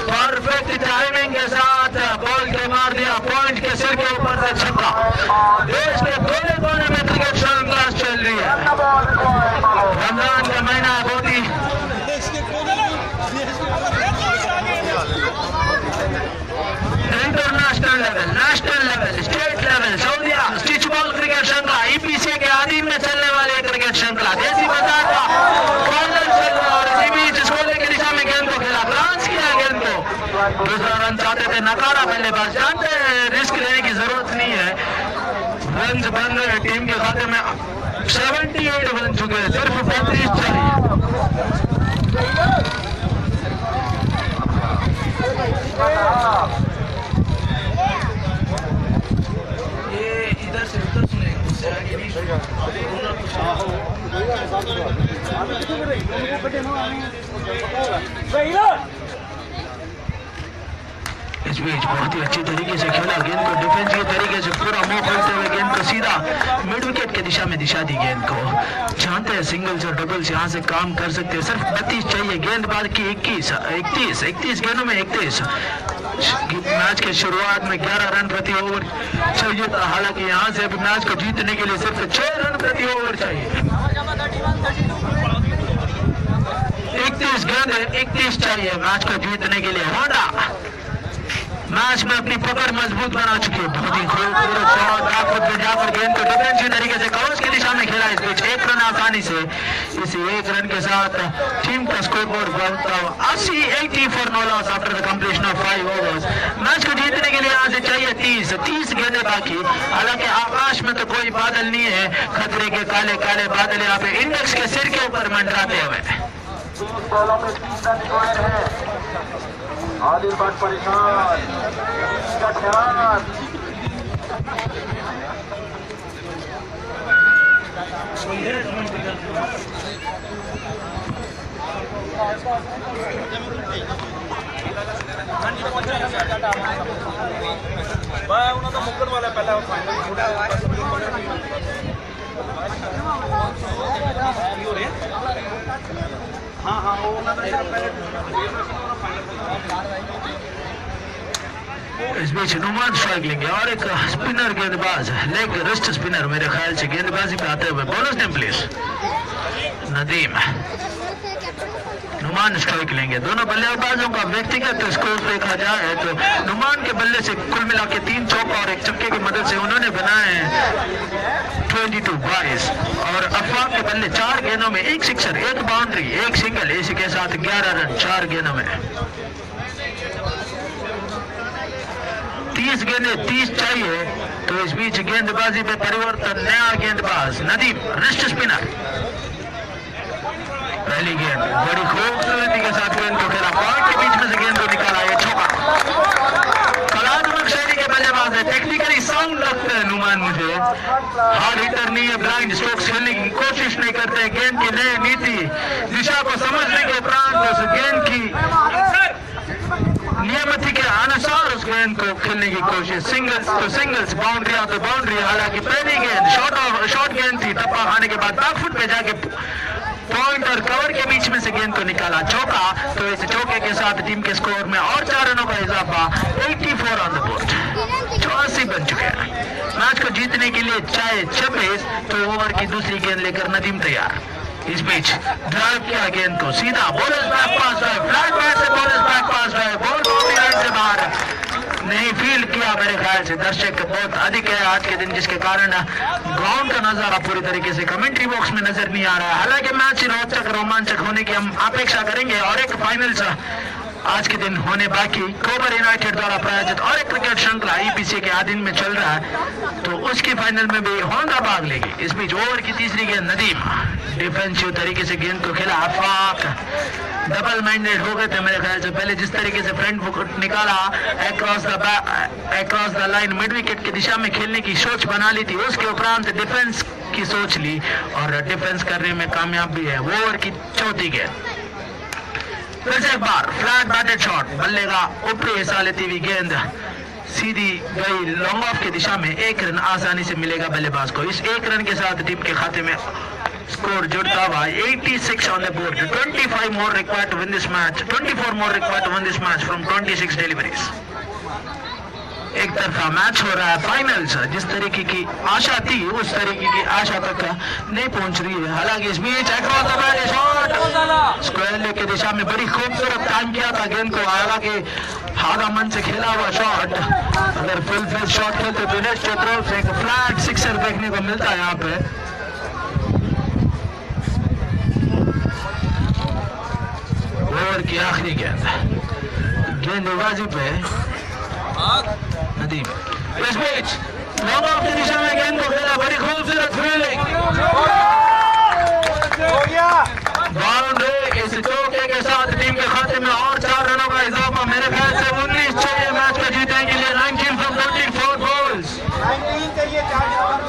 परफेक्ट टाइमिंग के साथ बॉल के मार दिया, पॉइंट के सिर के ऊपर से छक्का। देश के कोने कोने में क्रिकेट श्रृंखला चल रही है। रमजान का महीना बहुत ही international level, national level, state level, सऊदीया स्टिच बॉल क्रिकेट श्रृंखला, EPC के अधीन में चलने वाले क्रिकेट श्रृंखला, देसी बाजार का फाइनल चल रहा और इसी बीच स्कोर की दिशा में गेंद को खेला, ब्रांच किया गेंद को, दूसरा रन चाहते थे, नकारा बल्लेबाज। जानते हैं रिस्क लेने की जरूरत नहीं है, रन बन रहे टीम के खाते में 78 बन चुके हैं, सिर्फ 35 चाहिए। इस बीच बहुत ही अच्छी तरीके से खेला, गेंद को डिफेंसिव तरीके से पूरा मुंह खोलते हुए गेंद को सीधा मिड विकेट की दिशा में दिशा दी गेंद को। जानते हैं सिंगल्स और डबल्स यहाँ से काम कर सकते हैं, सिर्फ 32 चाहिए, गेंदबाज की 31 गेंदों में 31। मैच के शुरुआत में 11 रन प्रति ओवर चाहिए था, हालांकि यहाँ से अभी मैच को जीतने के लिए सिर्फ 6 रन प्रति ओवर चाहिए। 31 गेंद 31 चाहिए मैच को जीतने के लिए। होंडा मैच में अपनी पकड़ मजबूत बना चुकी है, बहुत ही खूबसूरत शॉट जाकर गेंद को डिफेंसिव तरीके से कॉर्स की दिशा में खेला। इस बीच 1 रन आसानी से, इसी 1 रन के साथ टीम का स्कोर बोर्ड बनता हुआ 80 for no loss after the completion of 5 overs. Match को जीतने के लिए यहाँ से चाहिए 30 गेंदें बाकी। हालांकि आकाश में तो कोई बादल नहीं है, खतरे के काले काले बादल यहाँ पे इंडेक्स के सिर के ऊपर मंडराते हुए। आदिल भट्ट परेशान का ख्याल उन्होंने मुक्कर वाला पहला फाइनल हाँ वो पहले इस बीच नुमान स्ट्राइक लेंगे और एक स्पिनर गेंदबाज लेग रिस्ट स्पिनर मेरे ख्याल से गेंदबाजी पे आते हुए। Bonus name please Nadeem. Numan strike लेंगे। दोनों बल्लेबाजों का व्यक्तिगत स्कोर देखा जाए तो नुमान के बल्ले से कुल मिला के 3 चौका और 1 छक्के की मदद से उन्होंने बनाए 22 और अफवाक के बल्ले 4 गेंदों में 1 सिक्सर, 1 बाउंड्री, 1 सिंगल, इसी के साथ 11 रन 4 गेंदों में। 30 गेंदें 30 चाहिए तो इस बीच गेंदबाजी पे परिवर्तन। नया गेंदबाज नदीम रिस्ट स्पिनर। पहली गेंद बड़ी खूबसूरती के साथ गेंद को खेला, पॉइंट के बीच में से गेंद को निकाला, ये चौका। कलात्मक शैली के बल्लेबाज है, टेक्निकली साउंड लगते हैं नुमान मुझे। हार्ड हिटर नहीं है, ब्लाइंड स्ट्रोक्स खेलने की कोशिश नहीं करते। गेंद की नई नीति दिशा को समझने के उपरांत उस गेंद की नियमित के अनुसार उस गेंद को खेलने की कोशिश। सिंगल्स तो सिंगल्स, बाउंड्री तो बाउंड्री। हालांकि पहली गेंद शॉर्ट गेंद थी, टप्पा खाने के बाद बैकफुट पे जाके पॉइंट और कवर के बीच में से गेंद को निकाला, चौका। तो इस चौके के साथ टीम के स्कोर में और 4 रनों का इजाफा। 84 ऑन द बोर्ड, 84 बन चुके हैं। मैच को जीतने के लिए चाहे 26 तो ओवर की दूसरी गेंद लेकर नदीम तैयार। इस बीच ड्राइव किया गेंद को सीधा, bowlers back pass drive, flat bat से bowlers back pass drive, ball boundary line से बाहर नहीं फील्ड किया। मेरे ख्याल से दर्शक बहुत अधिक है आज के दिन, जिसके कारण ग्राउंड का नजारा पूरी तरीके से कमेंट्री बॉक्स में नजर नहीं आ रहा है। हालांकि मैच रोचक रोमांचक होने की हम अपेक्षा करेंगे और एक फाइनल आज के दिन होने बाकी। कोबर यूनाइटेड द्वारा प्रायोजित और एक क्रिकेट श्रृंखला ईपीसी के अधीन में चल रहा है, तो उसकी फाइनल में भी होंडा भाग लेगी। इस बीच ओवर की तीसरी गेंद नदीम डिफेंसिव तरीके से गेंद को खेला। अफाक डबल माइंडेड हो गए थे मेरे ख्याल से। पहले जिस तरीके से फ्रंट फुट निकाला across the line mid wicket की दिशा में खेलने की सोच बना ली थी, उसके उपरांत डिफेंस की सोच ली और डिफेंस करने में कामयाब भी है। ओवर की चौथी गेंद फिर से एक बार फ्लैट बैटेड शॉट, बल्ले का ऊपरी हिस्सा लेती हुई गेंद सीधी गई लॉन्ग ऑफ की दिशा में। 1 रन आसानी से मिलेगा बल्लेबाज को। इस 1 रन के साथ टीम के खाते में स्कोर जुड़ता हुआ 86 on the board. 25 more required to win this match, 24 more required to win this match from 26 deliveries. एक तरफा मैच हो रहा है। फाइनल्स जिस तरीके की आशा थी उस तरीके की आशा तक नहीं पहुंच रही है। हालांकि इस बीच शॉट स्क्वायर की दिशा में बड़ी खूबसूरत टाइम किया था गेंद को। हालांकि आधा मन से खेला हुआ शॉट, अगर फुल शॉट खेलते दिनेश की तरफ से एक फ्लैट सिक्सर देखने को मिलता है यहाँ पे। ओवर की आखिरी गेंदबाजी पे नदीम। इस बीच लॉन्ग ऑफ की दिशा में गेंद को खेला, बड़ी खूबसूरत फील्डिंग, बाउंड्री। इस चौके के साथ टीम के खाते में और 4 रनों का इजाफा। मेरे ख्याल से 19 चाहिए मैच को जीतने के लिए। 19 from 24 balls। 19 चाहिए, 24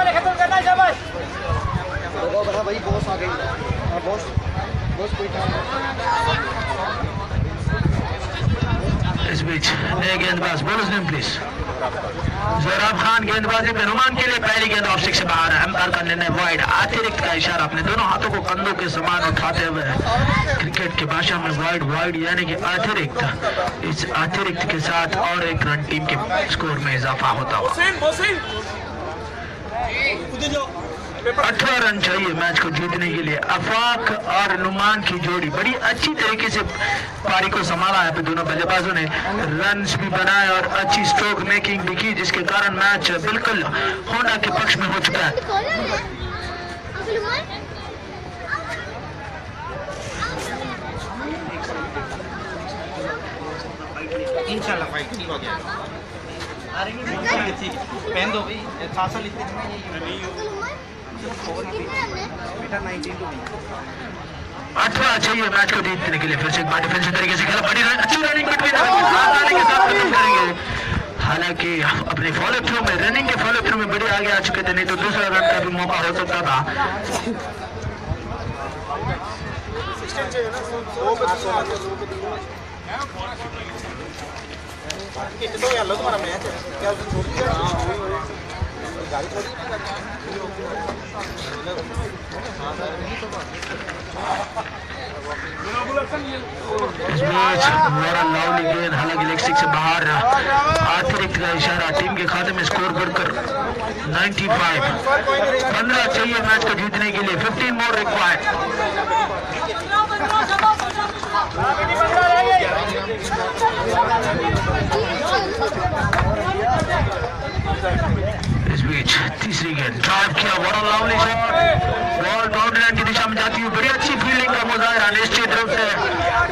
खत्म करना है। शाबाश बड़ा भाई, बॉस आ गई। बॉस कोई इस बीच नए गेंदबाज, बोनस नेम प्लीज। जोराब खान गेंदबाजी पे नुमान के लिए पहली गेंद ऑफ से बाहर है। अंपायर का निर्णय वाइड। अतिरिक्त का इशारा, अपने दोनों हाथों को कंधों के समान उठाते हुए क्रिकेट की भाषा में वाइड यानी कि अतिरिक्त। इस अतिरिक्त के साथ और 1 रन टीम के स्कोर में इजाफा होता हुआ। 18 रन चाहिए मैच को जीतने के लिए। अफाक और नुमान की जोड़ी बड़ी अच्छी तरीके से पारी को संभाला है। दोनों बल्लेबाजों ने रन्स भी बनाए और अच्छी स्ट्रोक मेकिंग भी की, जिसके कारण मैच बिल्कुल होंडा के पक्ष में हो चुका है। इंशाल्लाह फाइट ठीक हो गया ठीक है पहन दो भाई खासा लिखते हैं बेटा 19 टू 18 चाहिए मैच को जीतने के लिए। फिर से एक बार डिफेंसिव तरीके से खेला, बड़ी अच्छी रनिंग बिटवीन आसानी के साथ खत्म करेंगे। हालांकि अपने फॉलो थ्रू में रनिंग के फॉलो थ्रू में बड़े आगे आ चुके थे, नहीं तो दूसरा रन का भी मौका हो सकता था। तुम्हारा मैच है क्या इस मैच लाउली गेंद, हालांकि लेग स्टिक से बाहर, अतिरिक्त का इशारा, टीम के खाते में स्कोर बढ़कर 95। 15 चाहिए मैच को जीतने के लिए, 15 मोर रिक्वायर्ड। इस बीच तीसरी गेंद ड्राइव किया, बड़ा lovely shot, ball boundary line की दिशा में जाती हुई, बड़ी अच्छी फील्डिंग का मुजाहिरा निश्चित रूप से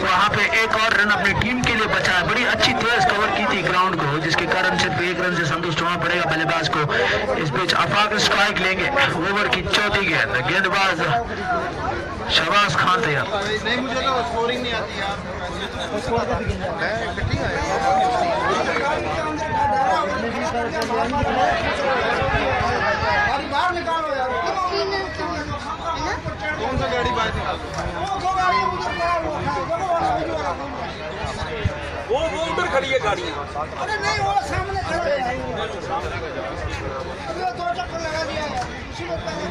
वहां पे एक और रन अपनी टीम के लिए बचा। बड़ी अच्छी तेज कवर की थी ग्राउंड को, जिसके कारण सिर्फ एक रन से संतुष्ट होना पड़ेगा बल्लेबाज को। इस बीच आफाक स्ट्राइक लेंगे, ओवर की चौथी गेंद, गेंदबाज शहबाज खान तैयार। नहीं मुझे तो स्कोरिंग नहीं आती यार, बाहर निकालो यार, कौन सा गाड़ी बाहर निकालो? वो उधर खड़ी है गाड़ी। अरे नहीं वो सामने खड़ा है, अभी वो 2 चक्कर लगा दिया है इसी में पहले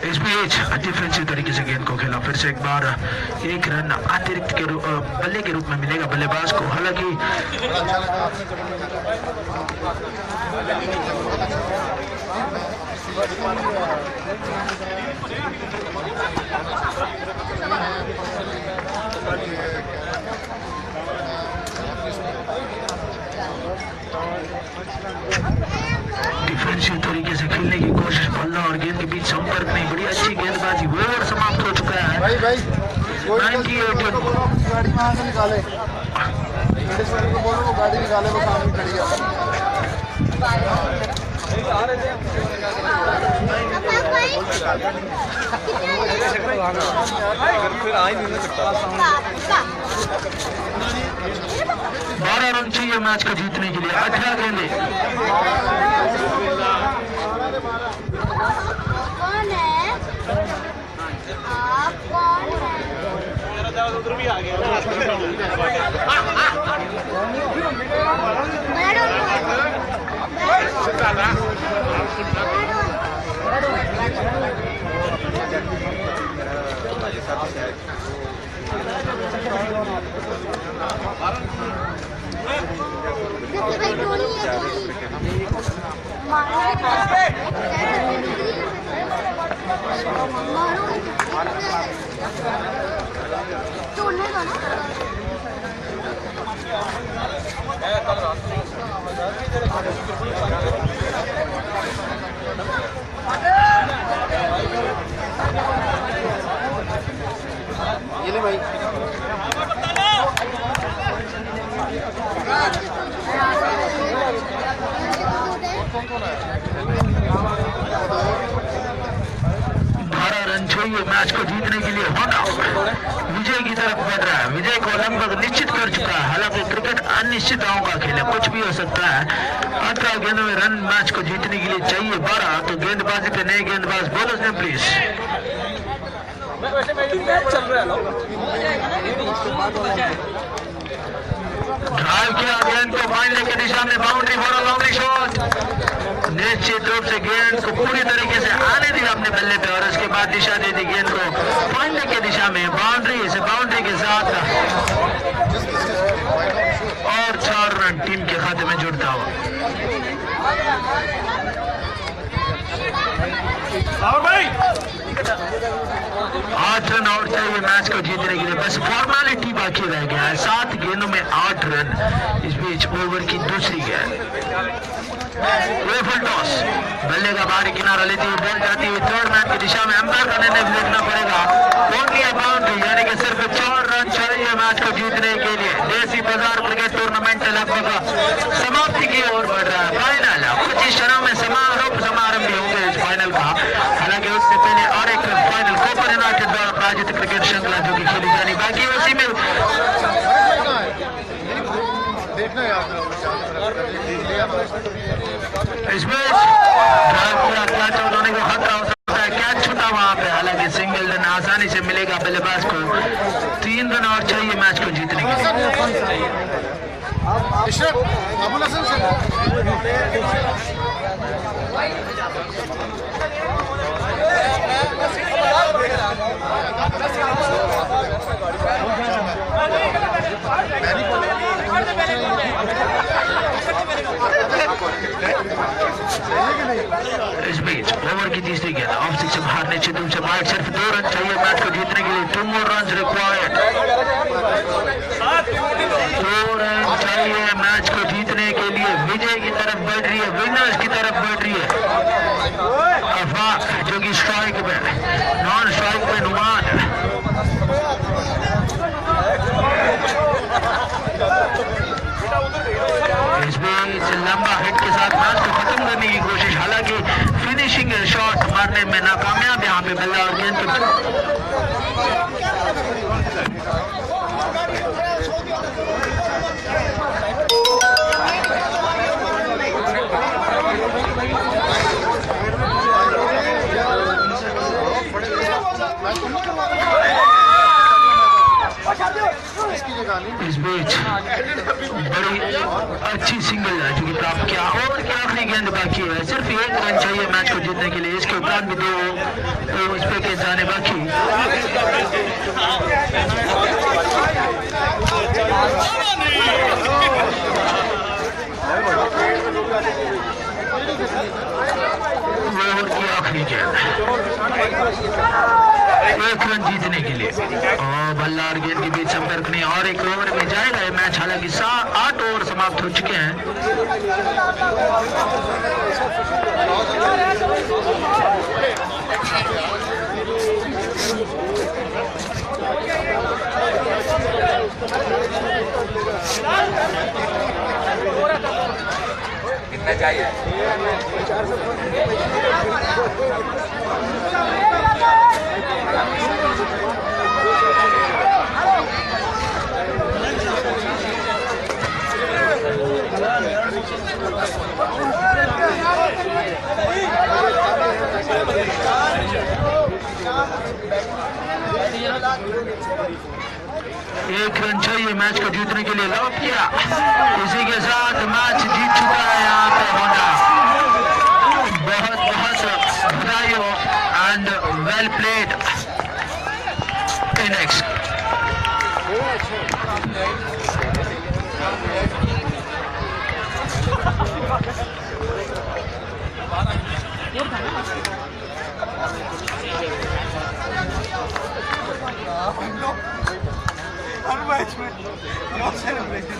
इस बीच डिफेंसिव तरीके से गेंद को खेला, फिर से एक बार एक रन अतिरिक्त के बल्ले के रूप में मिलेगा बल्लेबाज को। हालांकि डिफेंसिव तरीके से खेलने की कोशिश, बल्ला और गेंद के बीच संपर्क नहीं, बड़ी अच्छी गेंदबाजी, ओवर समाप्त हो चुका है। भाई भाई 98 गाड़ी वहाँ से निकाले, को बोलो वो गाड़ी निकाले, वो सामने खड़ी है। फिर आ ही नहीं सकता। 12 रन चाहिए मैच को जीतने के लिए, 18 गेंदे। कौन है आप? कौन है? उधर भी आ गया भाई टोनी है, टोनी का ना ये ले भाई, रन चाहिए मैच को जीतने के लिए। होंडा विजय की तरफ बढ़ रहा है, विजय को लगभग निश्चित कर चुका है। हालांकि क्रिकेट अनिश्चितताओं का खेल है, कुछ भी हो सकता है। 18 गेंदों में रन मैच को जीतने के लिए चाहिए 12। तो गेंदबाजी पे नए गेंदबाज बोलर्स ने प्लीज ड्राइव किया, गेंद को फाइनल की दिशा में, बाउंड्री, बड़ा लॉन्ग शॉट, निश्चित रूप से गेंद को पूरी तरीके से आने दी अपने बल्ले पे और उसके बाद दिशा दे दी गेंद को फाइनल की दिशा में, बाउंड्री से बाउंड्री के साथ और 4 रन टीम के खाते में जुड़ता हुआ। आज 8 रन और चाहिए मैच को जीतने के लिए, बस फॉर्मेलिटी बाकी रह गया है। 7 गेंदों में 8 रन। इस बीच ओवर की दूसरी गेंद, फुल टॉस, बल्ले का बाहरी किनारा लेती हुई बॉल जाती हुई थर्ड मैन की दिशा में। अंपायर का निर्णय देखना पड़ेगा, ओनली अ बाउंड्री, यानी कि सिर्फ 4 रन चाहिए मैच को जीतने के लिए। देसी बाजार क्रिकेट टूर्नामेंट लगभग समाप्ति की ओर बढ़ रहा है। फाइनल कुछ इस तरह में समारंभ भी होंगे इस फाइनल का। हालांकि उससे पहले और एक फाइनल कोपर यूनाइटेड द्वारा प्रायोजित क्रिकेट श्रृंखला जो कि खेली जानी बाकी, उसी में देखना है आपने इसमें ड्राइव पूरा कैच आउट होने का खतरा हो सकता है। कैच छूटा वहां पे, हालांकि सिंगल रन आसानी से मिलेगा बल्लेबाज को। 3 रन और चाहिए मैच को जीतने के लिए। इस बीच ओवर की तीसरी गेंद ऑफ स्टिक से बाहर नीचे दूर से बाहर, सिर्फ 2 रन चाहिए मैच को जीतने के लिए। 2 more runs required। 2 रन चाहिए मैच को जीतने के लिए। विजय की तरफ बढ़ रही है, विनर्स की तरफ बढ़ रही है अफाक, जो कि स्ट्राइक में, नॉन स्ट्राइक में नुमान। इस बीच लंबा हिट के साथ मैच को खत्म करने की कोशिश, हालांकि फिनिशिंग शॉट मारने में नाकामयाब यहाँ पे बल्ला और गेंद इस बीच बड़ी अच्छी सिंगल है जो कि प्राप्त किया। ओवर की आखिरी गेंद बाकी है, सिर्फ 1 रन चाहिए मैच को जीतने के लिए। इसके उपरांत भी 2 इस पे के जाने बाकी। ओवर की आखिरी गेंद, 1 रन जीतने के लिए। और बल्ला और गेंद के बीच संपर्क नहीं, और एक ओवर में जाएगा ये मैच। हालांकि 8 ओवर समाप्त हो चुके हैं। कितना चाहिए? एक रन चाहिए मैच को जीतने के लिए। लॉक किया, इसी के साथ मैच जीत चुका है यहाँ पे होंडा। बहुत बहुत बधाई हो and well played innings. Her match में नो सेलिब्रेशन।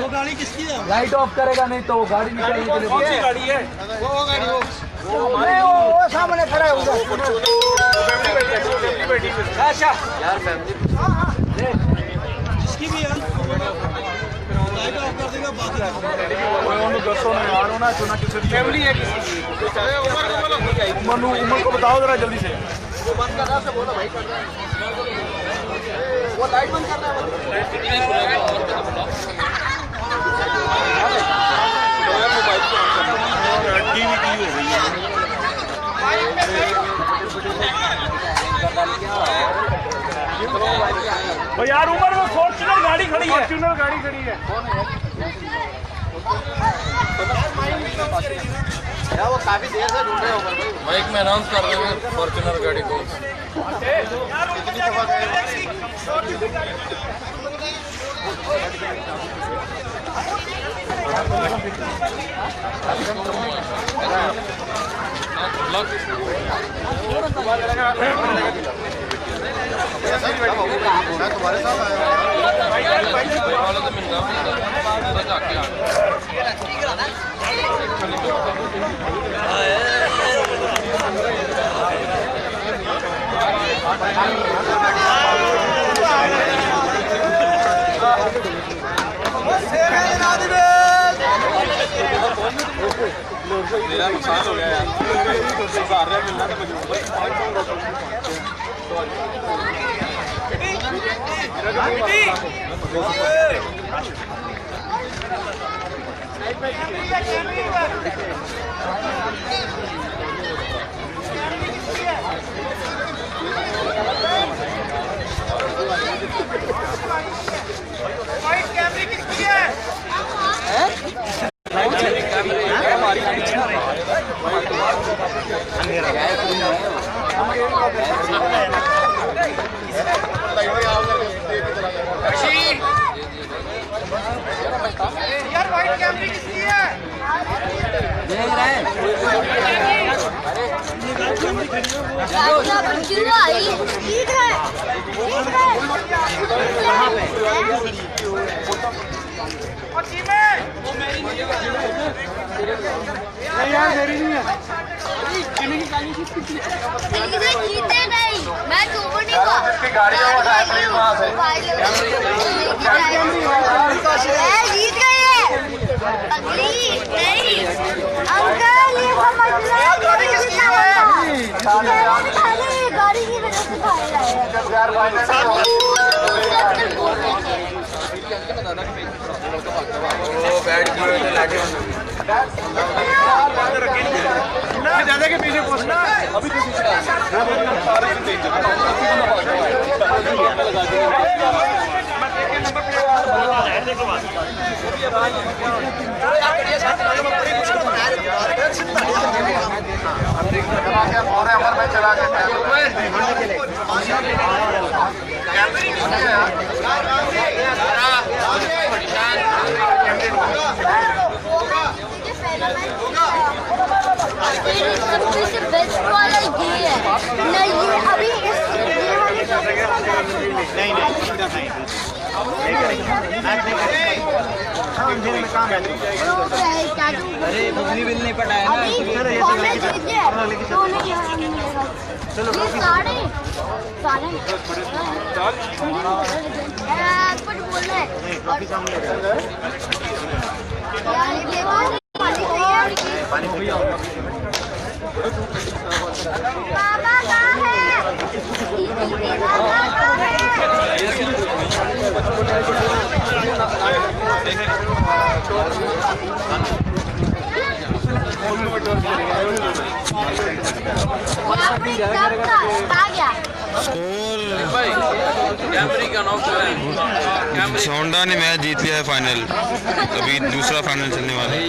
वो गाड़ी किसकी है? लाइट ऑफ करेगा नहीं तो वो गाड़ी निकलेगी। कौन सी गाड़ी है? वो गाड़ी वो सामने खड़ा है उधर। अच्छा यार फैमिली जिसकी भी है लाइट ऑफ कर देगा बाकी चुना चुना किसी फैमिली है किसी उमर को बताओ जरा जल्दी से। वो बंद कर रहा है, बोलो भाई कर रहा है। वो लाइट बंद कर रहा है। टीवी की हो गई है भाई यार। ऊपर में फॉर्च्यूनर गाड़ी खड़ी है, फॉर्च्यूनर गाड़ी खड़ी है। यार वो काफी देर से ढूंढ रहे हो माइक में अनाउंस कर रहे हैं फॉर्च्यूनर गाड़ी को। तुम्हारे साथ मेरा नुकसान हो गया यार। मिलना था मुझे। यार वाइट कैमरे किसकी है? देख रहे हैं। नहीं यार मेरी नहीं है। जीते नहीं, मैं ऊपर नहीं हुआ। गाड़ी में उठाया प्लीज वहाँ से। जीत गए। अगली नहीं अंकल, ये मसला है। गाड़ी किसकी है? गाड़ी की वजह से खाए रहे हैं। ज्यादा के पीछे पहुंचना अभी में चला सबसे बेस्ट वाला ये है। नहीं ये अभी ये वाली अरे बिजली बिल नहीं पटाया ना। चलो साढ़े कुछ बोल रहे मामा कहाँ है? होंडा ने मैच जीत लिया है फाइनल। अभी दूसरा फाइनल चलने वाला है।